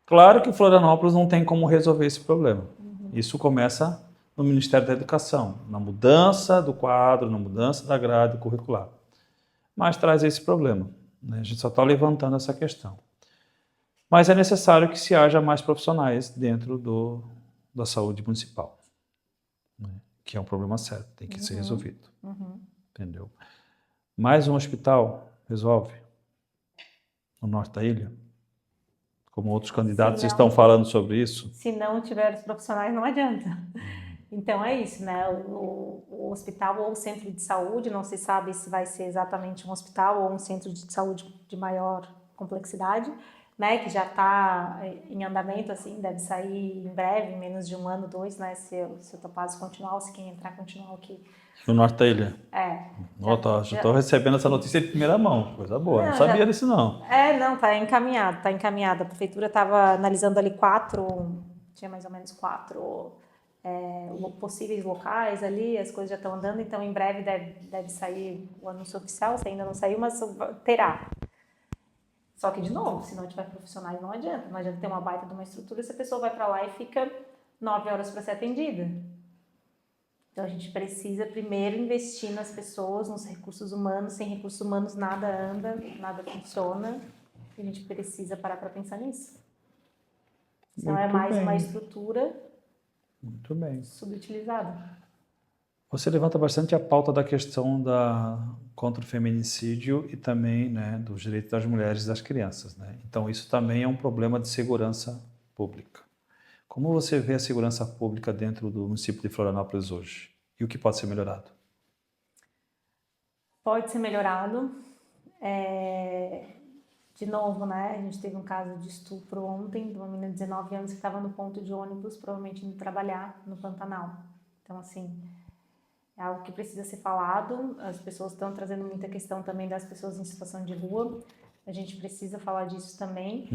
Claro que Florianópolis não tem como resolver esse problema. Isso começa no Ministério da Educação, na mudança do quadro, na mudança da grade curricular. Mas traz esse problema, né? A gente só está levantando essa questão. Mas é necessário que se haja mais profissionais dentro da saúde municipal, né? Que é um problema sério, tem que ser resolvido. Entendeu? Mais um hospital resolve no norte da ilha? Como outros candidatos estão falando sobre isso? Se não tiver os profissionais, não adianta. Então é isso, né? O hospital ou o centro de saúde, não se sabe se vai ser exatamente um hospital ou um centro de saúde de maior complexidade, né? Que já está em andamento, assim, deve sair em breve, em menos de 1 ano, 2, né? Se o Topaz continuar ou se quem entrar continuar aqui. No norte da ilha? Já Já estou recebendo essa notícia de primeira mão, coisa boa, não sabia disso não. Não, tá encaminhado. A prefeitura estava analisando ali tinha mais ou menos 4 possíveis locais ali, as coisas já estão andando, então em breve deve sair o anúncio oficial, se ainda não saiu, mas terá. Só que, de novo, se não tiver profissionais, não adianta ter uma baita de uma estrutura se a pessoa vai para lá e fica 9 horas para ser atendida. Então a gente precisa primeiro investir nas pessoas, nos recursos humanos. Sem recursos humanos nada anda, nada funciona. A gente precisa parar para pensar nisso. Senão é mais uma estrutura subutilizada. Você levanta bastante a pauta da questão contra o feminicídio e também, né, dos direitos das mulheres e das crianças, né? Então isso também é um problema de segurança pública. Como você vê a segurança pública dentro do município de Florianópolis hoje? E o que pode ser melhorado? Pode ser melhorado. De novo, né? A gente teve um caso de estupro ontem de uma menina de 19 anos que estava no ponto de ônibus, provavelmente indo trabalhar no Pantanal. Então, assim, é algo que precisa ser falado. As pessoas estão trazendo muita questão também das pessoas em situação de rua. A gente precisa falar disso também.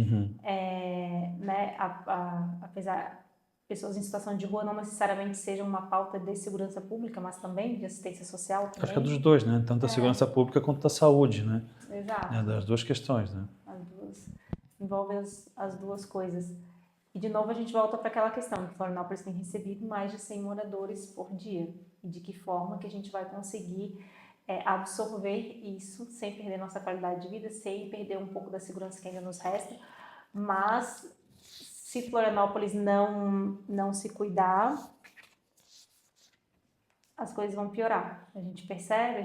Né? Apesar pessoas em situação de rua não necessariamente sejam uma pauta de segurança pública, mas também de assistência social. Também. Acho que é dos dois, né? Tanto a segurança pública quanto a saúde, né? Exato. É das duas questões, né? Envolve as duas coisas. E, de novo, a gente volta para aquela questão que Florianópolis tem recebido mais de 100 moradores por dia. e de que forma que a gente vai conseguir absorver isso sem perder nossa qualidade de vida, sem perder um pouco da segurança que ainda nos resta. Mas se Florianópolis não se cuidar, as coisas vão piorar. A gente percebe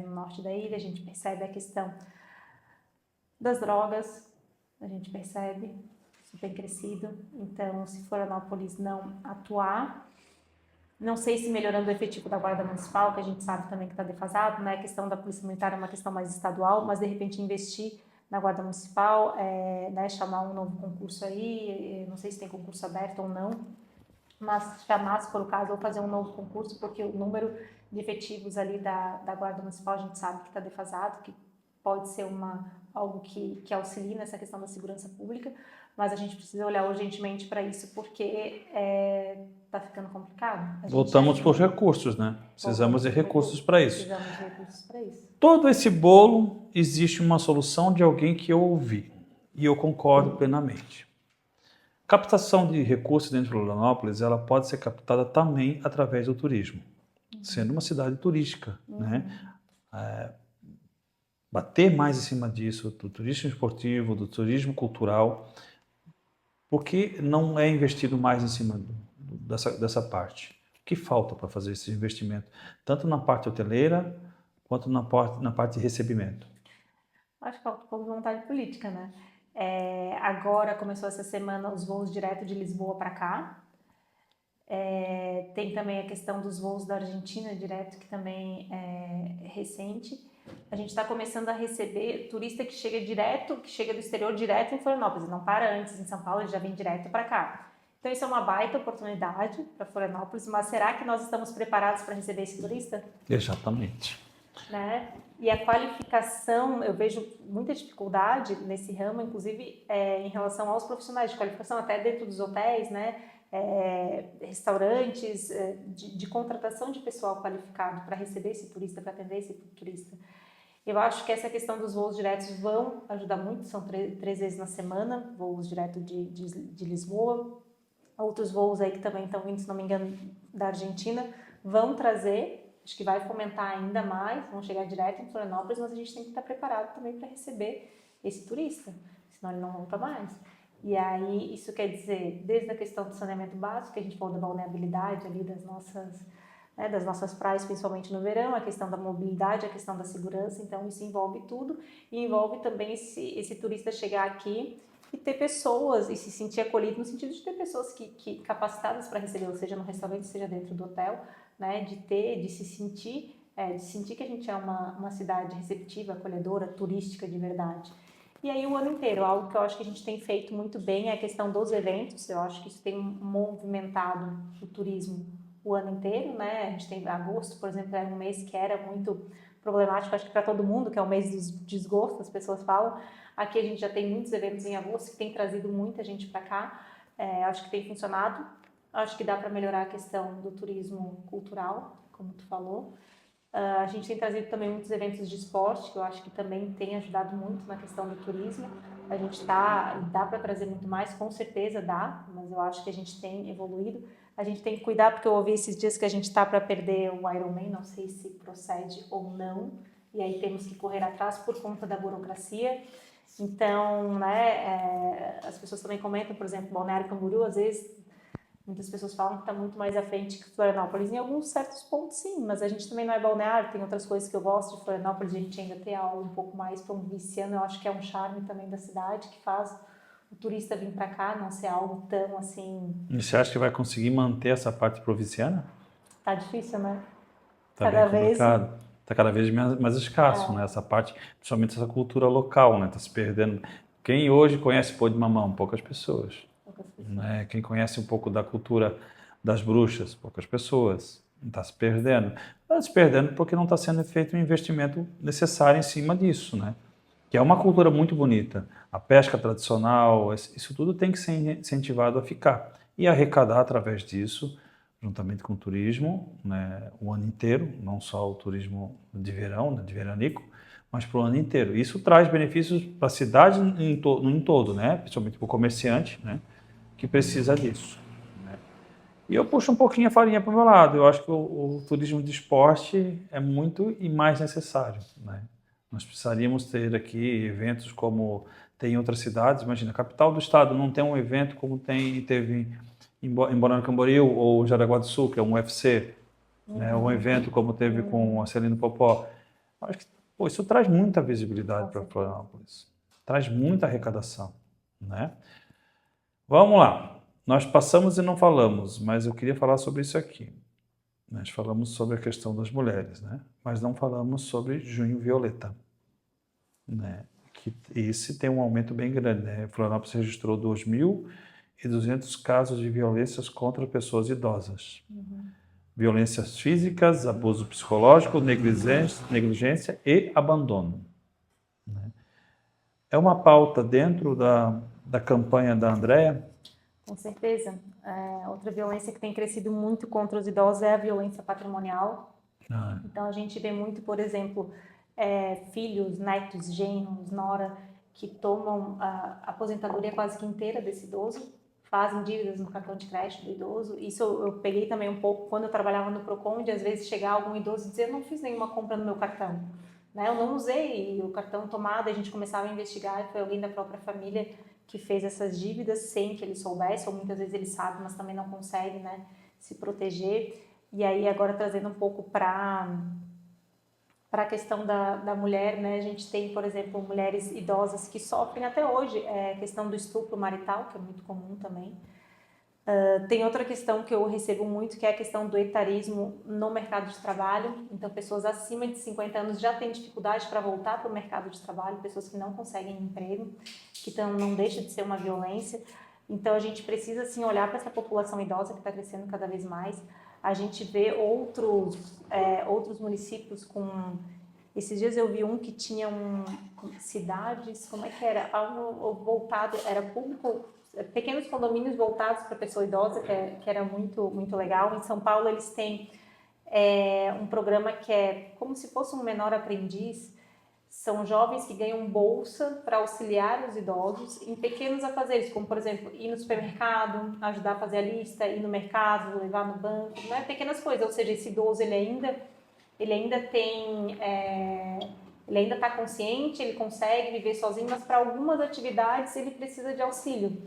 no norte da ilha, a gente percebe a questão das drogas, a gente percebe, isso tem crescido. Então, se Florianópolis não atuar, não sei se melhorando o efetivo da Guarda Municipal, que a gente sabe também que está defasado, né? A questão da Polícia Militar é uma questão mais estadual, mas de repente investir na Guarda Municipal, né? Chamar um novo concurso aí, não sei se tem concurso aberto ou não, mas chamar, se for o caso, ou fazer um novo concurso, porque o número de efetivos ali da Guarda Municipal a gente sabe que está defasado, que pode ser algo que auxilie nessa questão da segurança pública, mas a gente precisa olhar urgentemente para isso, porque está ficando complicado. Voltamos para os recursos, né? Precisamos de recursos para isso. Precisamos de recursos para isso. Todo esse bolo, existe uma solução de alguém que eu ouvi, e eu concordo plenamente. Captação de recursos dentro de Florianópolis, ela pode ser captada também através do turismo, sendo uma cidade turística, né? Bater mais em cima disso, do turismo esportivo, do turismo cultural, porque não é investido mais em cima dessa parte. O que falta para fazer esse investimento? Tanto na parte hoteleira, quanto na parte de recebimento. Acho que falta um pouco de vontade política, né? Agora começou essa semana os voos direto de Lisboa para cá. Tem também a questão dos voos da Argentina direto, que também é recente. A gente está começando a receber turista que chega do exterior direto em Florianópolis, não para antes em São Paulo, ele já vem direto para cá. Então isso é uma baita oportunidade para Florianópolis, mas será que nós estamos preparados para receber esse turista? Exatamente. Né? E a qualificação, eu vejo muita dificuldade nesse ramo, inclusive em relação aos profissionais de qualificação, até dentro dos hotéis, né? Restaurantes, de contratação de pessoal qualificado para receber esse turista, para atender esse turista. Eu acho que essa questão dos voos diretos vão ajudar muito, são 3 vezes na semana, voos direto de Lisboa. Outros voos aí que também estão vindo, se não me engano, da Argentina, vão trazer, acho que vai fomentar ainda mais, vão chegar direto em Florianópolis, mas a gente tem que estar preparado também para receber esse turista, senão ele não volta mais. E aí, isso quer dizer, desde a questão do saneamento básico, que a gente falou da vulnerabilidade ali das nossas praias, principalmente no verão, a questão da mobilidade, a questão da segurança, então isso envolve tudo, e envolve também esse turista chegar aqui e ter pessoas, e se sentir acolhido no sentido de ter pessoas que capacitadas para recebê-lo, seja no restaurante, seja dentro do hotel, né, de se sentir que a gente é uma cidade receptiva, acolhedora, turística de verdade. E aí o ano inteiro, algo que eu acho que a gente tem feito muito bem é a questão dos eventos. Eu acho que isso tem movimentado o turismo o ano inteiro, né? A gente tem agosto, por exemplo, era um mês que era muito problemático, acho que para todo mundo, que é o mês dos desgostos, as pessoas falam. Aqui a gente já tem muitos eventos em agosto que tem trazido muita gente para cá. Acho que tem funcionado. Acho que dá para melhorar a questão do turismo cultural, como tu falou. A gente tem trazido também muitos eventos de esporte, que eu acho que também tem ajudado muito na questão do turismo. A gente dá para trazer muito mais, com certeza dá, mas eu acho que a gente tem evoluído. A gente tem que cuidar, porque eu ouvi esses dias que a gente está para perder o Ironman, não sei se procede ou não, e aí temos que correr atrás por conta da burocracia. Então, né, as pessoas também comentam, por exemplo, Balneário Camboriú, às vezes muitas pessoas falam que está muito mais à frente que Florianópolis. Em alguns certos pontos, sim, mas a gente também não é balneário, tem outras coisas que eu gosto de Florianópolis, a gente ainda tem algo um pouco mais provinciano, eu acho que é um charme também da cidade, que faz o turista vir para cá, não ser algo tão assim... E você acha que vai conseguir manter essa parte provinciana? Tá difícil, né? Tá bem complicado. Tá cada vez mais escasso, né? Essa parte, principalmente essa cultura local, né? Tá se perdendo. Quem hoje conhece Pô de Mamão? Poucas pessoas. Né? Quem conhece um pouco da cultura das bruxas? Poucas pessoas. Está se perdendo. Está se perdendo porque não está sendo feito um investimento necessário em cima disso, né? Que é uma cultura muito bonita. A pesca tradicional, isso tudo tem que ser incentivado a ficar. E arrecadar através disso, juntamente com o turismo, né, o ano inteiro, não só o turismo de verão, né, de veranico, mas para o ano inteiro. Isso traz benefícios para a cidade em todo, né, principalmente para o comerciante, né, que precisa disso. Né. E eu puxo um pouquinho a farinha para o meu lado. Eu acho que o turismo de esporte é muito e mais necessário, né? Nós precisaríamos ter aqui eventos como tem em outras cidades. Imagina, a capital do estado não tem um evento como teve em Balneário Camboriú ou Jaraguá do Sul, que é um UFC, né? Um evento como teve com a Celina Popó. Eu acho que pô, isso traz muita visibilidade para Florianópolis, traz muita arrecadação, né? Vamos lá. Nós passamos e não falamos, mas eu queria falar sobre isso aqui. Nós falamos sobre a questão das mulheres, né? Mas não falamos sobre Junho Violeta, né? Que esse tem um aumento bem grande, né? Florianópolis registrou 2.200 casos de violências contra pessoas idosas. Violências físicas, abuso psicológico, negligência e abandono. É uma pauta dentro da campanha da Andrea. Com certeza. Outra violência que tem crescido muito contra os idosos é a violência patrimonial. Então, a gente vê muito, por exemplo, filhos, netos, genros, nora, que tomam a aposentadoria quase que inteira desse idoso, fazem dívidas no cartão de crédito do idoso. Isso eu peguei também um pouco quando eu trabalhava no Procon, de às vezes chegar algum idoso e dizer, eu não fiz nenhuma compra no meu cartão, né? Eu não usei o cartão tomado, a gente começava a investigar e foi alguém da própria família que fez essas dívidas sem que ele soubesse, ou muitas vezes ele sabe, mas também não consegue, né, se proteger. E aí agora trazendo um pouco para a questão da mulher, né, a gente tem, por exemplo, mulheres idosas que sofrem até hoje a questão do estupro marital, que é muito comum também. Tem outra questão que eu recebo muito, que é a questão do etarismo no mercado de trabalho. Então, pessoas acima de 50 anos já têm dificuldade para voltar para o mercado de trabalho, pessoas que não conseguem emprego, que não deixa de ser uma violência. Então, a gente precisa, sim, olhar para essa população idosa que está crescendo cada vez mais. A gente vê outros municípios com... Esses dias eu vi um que tinha cidades, como é que era? Algo voltado, era público... pequenos condomínios voltados para a pessoa idosa, que era muito, muito legal. Em São Paulo, eles têm um programa que é como se fosse um menor aprendiz. São jovens que ganham bolsa para auxiliar os idosos em pequenos afazeres, como, por exemplo, ir no supermercado, ajudar a fazer a lista, ir no mercado, levar no banco, né? Pequenas coisas. Ou seja, esse idoso, ele ainda tem... ele ainda está consciente, ele consegue viver sozinho, mas para algumas atividades ele precisa de auxílio.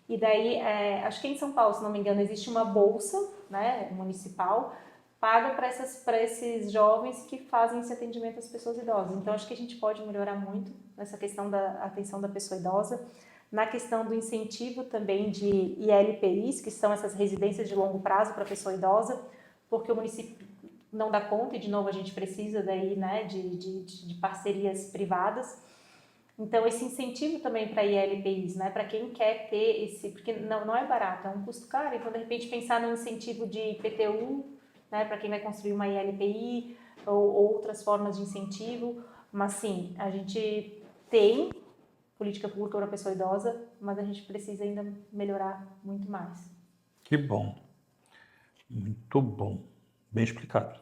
E daí, acho que em São Paulo, se não me engano, existe uma bolsa, né, municipal, paga para esses jovens que fazem esse atendimento às pessoas idosas. Então, acho que a gente pode melhorar muito nessa questão da atenção da pessoa idosa. Na questão do incentivo também de ILPIs, que são essas residências de longo prazo para a pessoa idosa, porque o município não dá conta e, de novo, a gente precisa daí, né, de parcerias privadas. Então, esse incentivo também para ILPIs, né, para quem quer ter esse... Porque não é barato, é um custo caro. Então, de repente, pensar no incentivo de IPTU, né, para quem vai construir uma ILPI ou outras formas de incentivo. Mas, sim, a gente tem política pública para a pessoa idosa, mas a gente precisa ainda melhorar muito mais. Que bom. Muito bom. Bem explicado.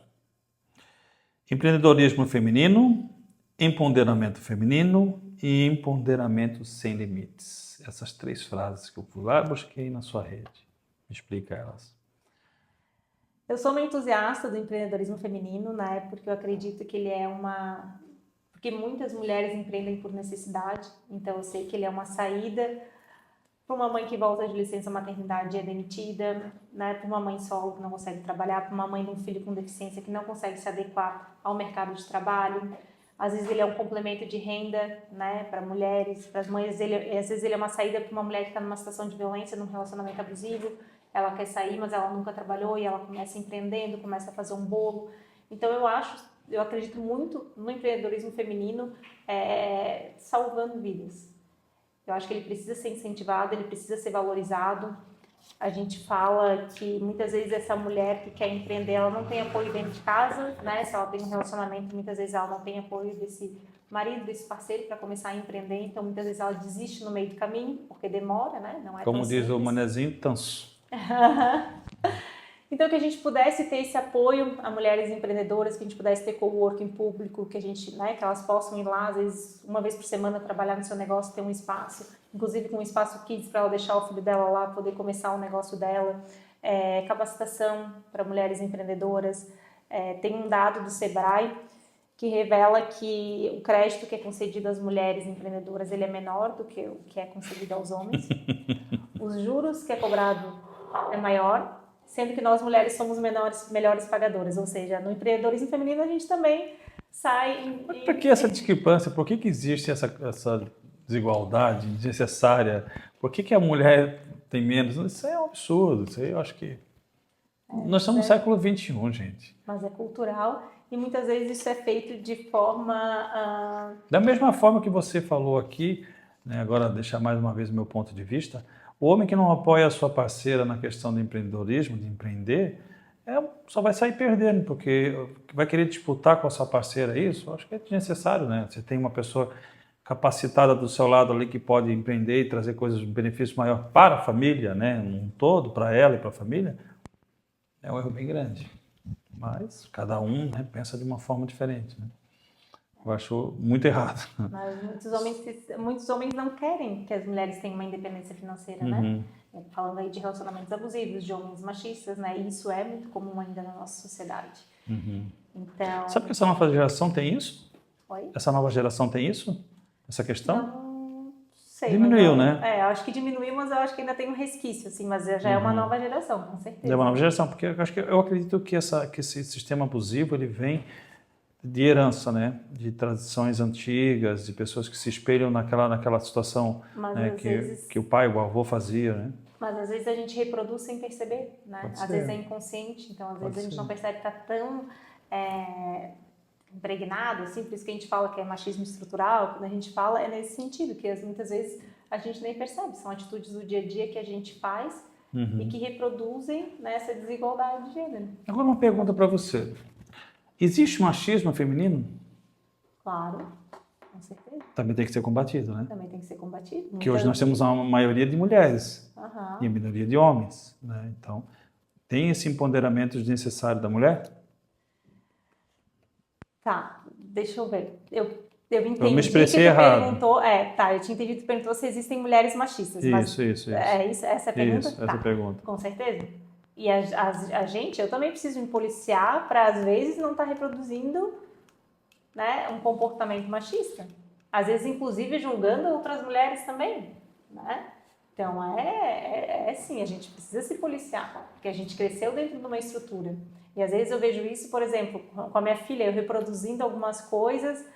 Empreendedorismo feminino, empoderamento feminino e empoderamento sem limites. Essas 3 frases que eu fui lá busquei na sua rede. Me explica elas. Eu sou uma entusiasta do empreendedorismo feminino, né, porque eu acredito que ele é porque muitas mulheres empreendem por necessidade, então eu sei que ele é uma saída para uma mãe que volta de licença maternidade e é demitida, né, para uma mãe solo que não consegue trabalhar, para uma mãe de um filho com deficiência que não consegue se adequar ao mercado de trabalho. Às vezes ele é um complemento de renda, né, para mulheres, para as mães. Às vezes ele é uma saída para uma mulher que está numa situação de violência, num relacionamento abusivo. Ela quer sair, mas ela nunca trabalhou e ela começa empreendendo, começa a fazer um bolo. Então eu acredito muito no empreendedorismo feminino salvando vidas. Eu acho que ele precisa ser incentivado, ele precisa ser valorizado. A gente fala que muitas vezes essa mulher que quer empreender, ela não tem apoio dentro de casa, né? Se ela tem um relacionamento, muitas vezes ela não tem apoio desse marido, desse parceiro para começar a empreender. Então, muitas vezes ela desiste no meio do caminho, porque demora, né? Não é Como tão diz simples. o manezinho, tanso. Então, que a gente pudesse ter esse apoio a mulheres empreendedoras, que a gente pudesse ter coworking público, que a gente, né, que elas possam ir lá, às vezes, uma vez por semana, trabalhar no seu negócio, ter um espaço, inclusive com um espaço kids para ela deixar o filho dela lá, poder começar o negócio dela. capacitação para mulheres empreendedoras. Tem um dado do Sebrae que revela que o crédito que é concedido às mulheres empreendedoras ele é menor do que o que é concedido aos homens. Os juros que é cobrado é maior, sendo que nós mulheres somos melhores pagadoras, ou seja, no empreendedorismo feminino a gente também sai... Mas por que essa discrepância? Por que existe essa desigualdade desnecessária? Por que a mulher tem menos? Isso é um absurdo, isso aí eu acho que... Nós estamos no século XXI, gente. Mas é cultural e muitas vezes isso é feito de forma... Da mesma forma que você falou aqui, né, agora deixar mais uma vez o meu ponto de vista, o homem que não apoia a sua parceira na questão do empreendedorismo, de empreender, só vai sair perdendo, porque vai querer disputar com a sua parceira isso. Eu acho que é desnecessário, né? Você tem uma pessoa capacitada do seu lado ali que pode empreender e trazer coisas, benefícios maior para a família, né, um todo, para ela e para a família, é um erro bem grande. Mas cada um, né, pensa de uma forma diferente, né? Eu acho muito errado. Mas muitos homens não querem que as mulheres tenham uma independência financeira, né? Falando aí de relacionamentos abusivos, de homens machistas, né? E isso é muito comum ainda na nossa sociedade. Então... Sabe que essa nova geração tem isso? Oi? Essa nova geração tem isso? Essa questão? Não sei. Diminuiu, não, né? eu acho que diminuiu, mas eu acho que ainda tem um resquício, assim, mas já é uma nova geração, com certeza. É uma nova geração, porque eu acredito que esse sistema abusivo ele vem de herança, né? De tradições antigas, de pessoas que se espelham naquela situação, né? que o pai, o avô fazia, né? Mas às vezes a gente reproduz sem perceber, né? Às vezes é inconsciente, então às vezes a gente não percebe que está tão impregnado, assim, por isso que a gente fala que é machismo estrutural, quando a gente fala é nesse sentido, que muitas vezes a gente nem percebe, são atitudes do dia a dia que a gente faz e que reproduzem, né, essa desigualdade de gênero. Agora uma pergunta para você. Existe machismo feminino? Claro, com certeza. Também tem que ser combatido, né? Também tem que ser combatido. Porque hoje nós temos uma maioria de mulheres e a minoria de homens, né? Então, tem esse empoderamento desnecessário da mulher? Tá, deixa eu ver. Eu entendi Eu me expressei que tu errado. perguntou... eu tinha entendido que tu perguntou se existem mulheres machistas. Isso. É isso? Essa é a pergunta? Isso, essa é a pergunta. Com certeza. E a gente, eu também preciso me policiar para, às vezes, não estar reproduzindo, né, um comportamento machista. Às vezes, inclusive, julgando outras mulheres também, né? Então, sim, a gente precisa se policiar, porque a gente cresceu dentro de uma estrutura. E, às vezes, eu vejo isso, por exemplo, com a minha filha, eu reproduzindo algumas coisas,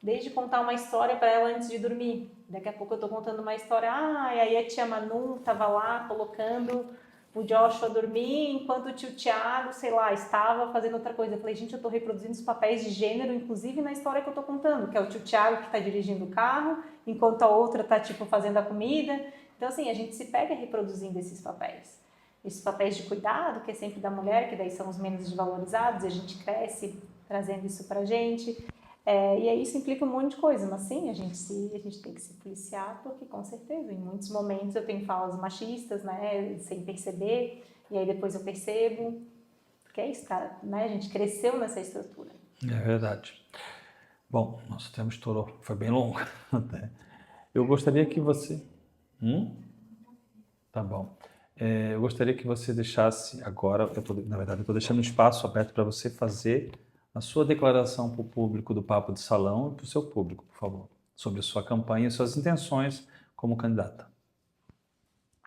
desde contar uma história para ela antes de dormir. Daqui a pouco eu estou contando uma história, e aí a tia Manu estava lá colocando o Joshua dormir, enquanto o tio Tiago, sei lá, estava fazendo outra coisa. Eu falei, gente, eu estou reproduzindo os papéis de gênero, inclusive na história que eu estou contando, que é o tio Tiago que está dirigindo o carro, enquanto a outra está, tipo, fazendo a comida. Então, assim, a gente se pega reproduzindo esses papéis. Esses papéis de cuidado, que é sempre da mulher, que daí são os menos desvalorizados, e a gente cresce trazendo isso pra gente. E aí isso implica um monte de coisa, mas sim, a gente tem que se policiar, porque com certeza, em muitos momentos eu tenho falas machistas, né, sem perceber, e aí depois eu percebo, porque é isso, cara, né, a gente cresceu nessa estrutura. É verdade. Bom, nosso tempo estourou, foi bem longo até. Eu gostaria que você... Tá bom. Eu gostaria que você deixasse agora, na verdade eu estou deixando um espaço aberto para você fazer a sua declaração para o público do Papo de Salão e para o seu público, por favor, sobre a sua campanha e suas intenções como candidata.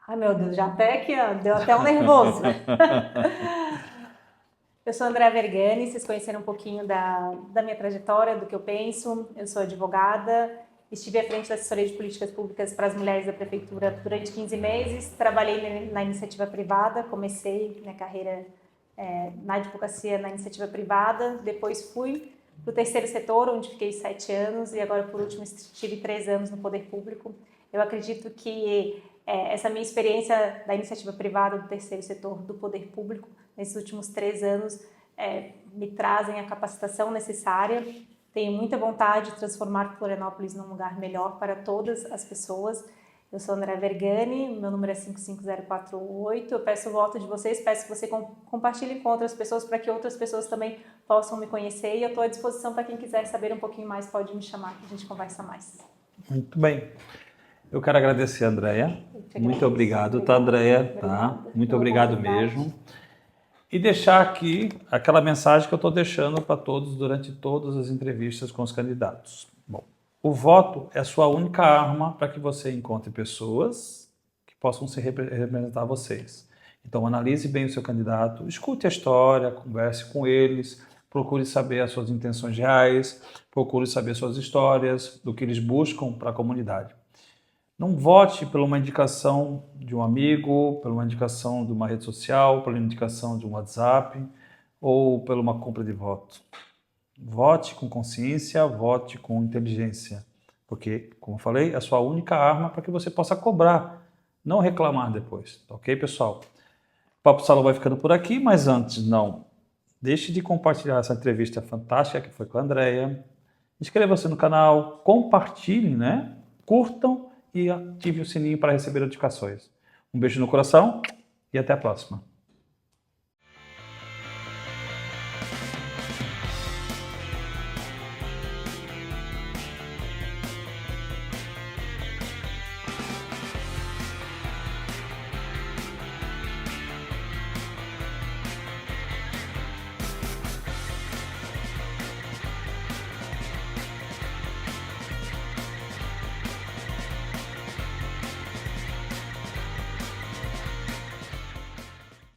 Ai, meu Deus, já até aqui, deu até um nervoso. Eu sou Andréa Vergani, vocês conheceram um pouquinho da minha trajetória, do que eu penso. Eu sou advogada, estive à frente da assessoria de políticas públicas para as mulheres da prefeitura durante 15 meses, trabalhei na iniciativa privada, comecei minha carreira na advocacia na iniciativa privada, depois fui para o terceiro setor, onde fiquei 7 anos, e agora, por último, tive 3 anos no poder público. Eu acredito que essa minha experiência da iniciativa privada, do terceiro setor, do poder público, nesses últimos 3 anos, me trazem a capacitação necessária. Tenho muita vontade de transformar Florianópolis num lugar melhor para todas as pessoas. Eu sou Andréa Vergani, meu número é 55048. Eu peço o voto de vocês, peço que você compartilhe com outras pessoas para que outras pessoas também possam me conhecer. E eu estou à disposição para quem quiser saber um pouquinho mais, pode me chamar, que a gente conversa mais. Muito bem. Eu quero agradecer a Andréia. Eu te Muito agradeço. obrigado, tá, Andréia? Tá? Obrigada Muito pela obrigado oportunidade. mesmo. E deixar aqui aquela mensagem que eu estou deixando para todos durante todas as entrevistas com os candidatos. Bom, o voto é a sua única arma para que você encontre pessoas que possam se representar vocês. Então, analise bem o seu candidato, escute a história, converse com eles, procure saber as suas intenções reais, procure saber suas histórias, do que eles buscam para a comunidade. Não vote por uma indicação de um amigo, por uma indicação de uma rede social, pela indicação de um WhatsApp ou por uma compra de voto. Vote com consciência, vote com inteligência, porque, como eu falei, é a sua única arma para que você possa cobrar, não reclamar depois. Tá ok, pessoal? O Papo Salão vai ficando por aqui, mas antes, não deixe de compartilhar essa entrevista fantástica que foi com a Andréia. Inscreva-se no canal, compartilhem, né? Curtam e ative o sininho para receber notificações. Um beijo no coração e até a próxima.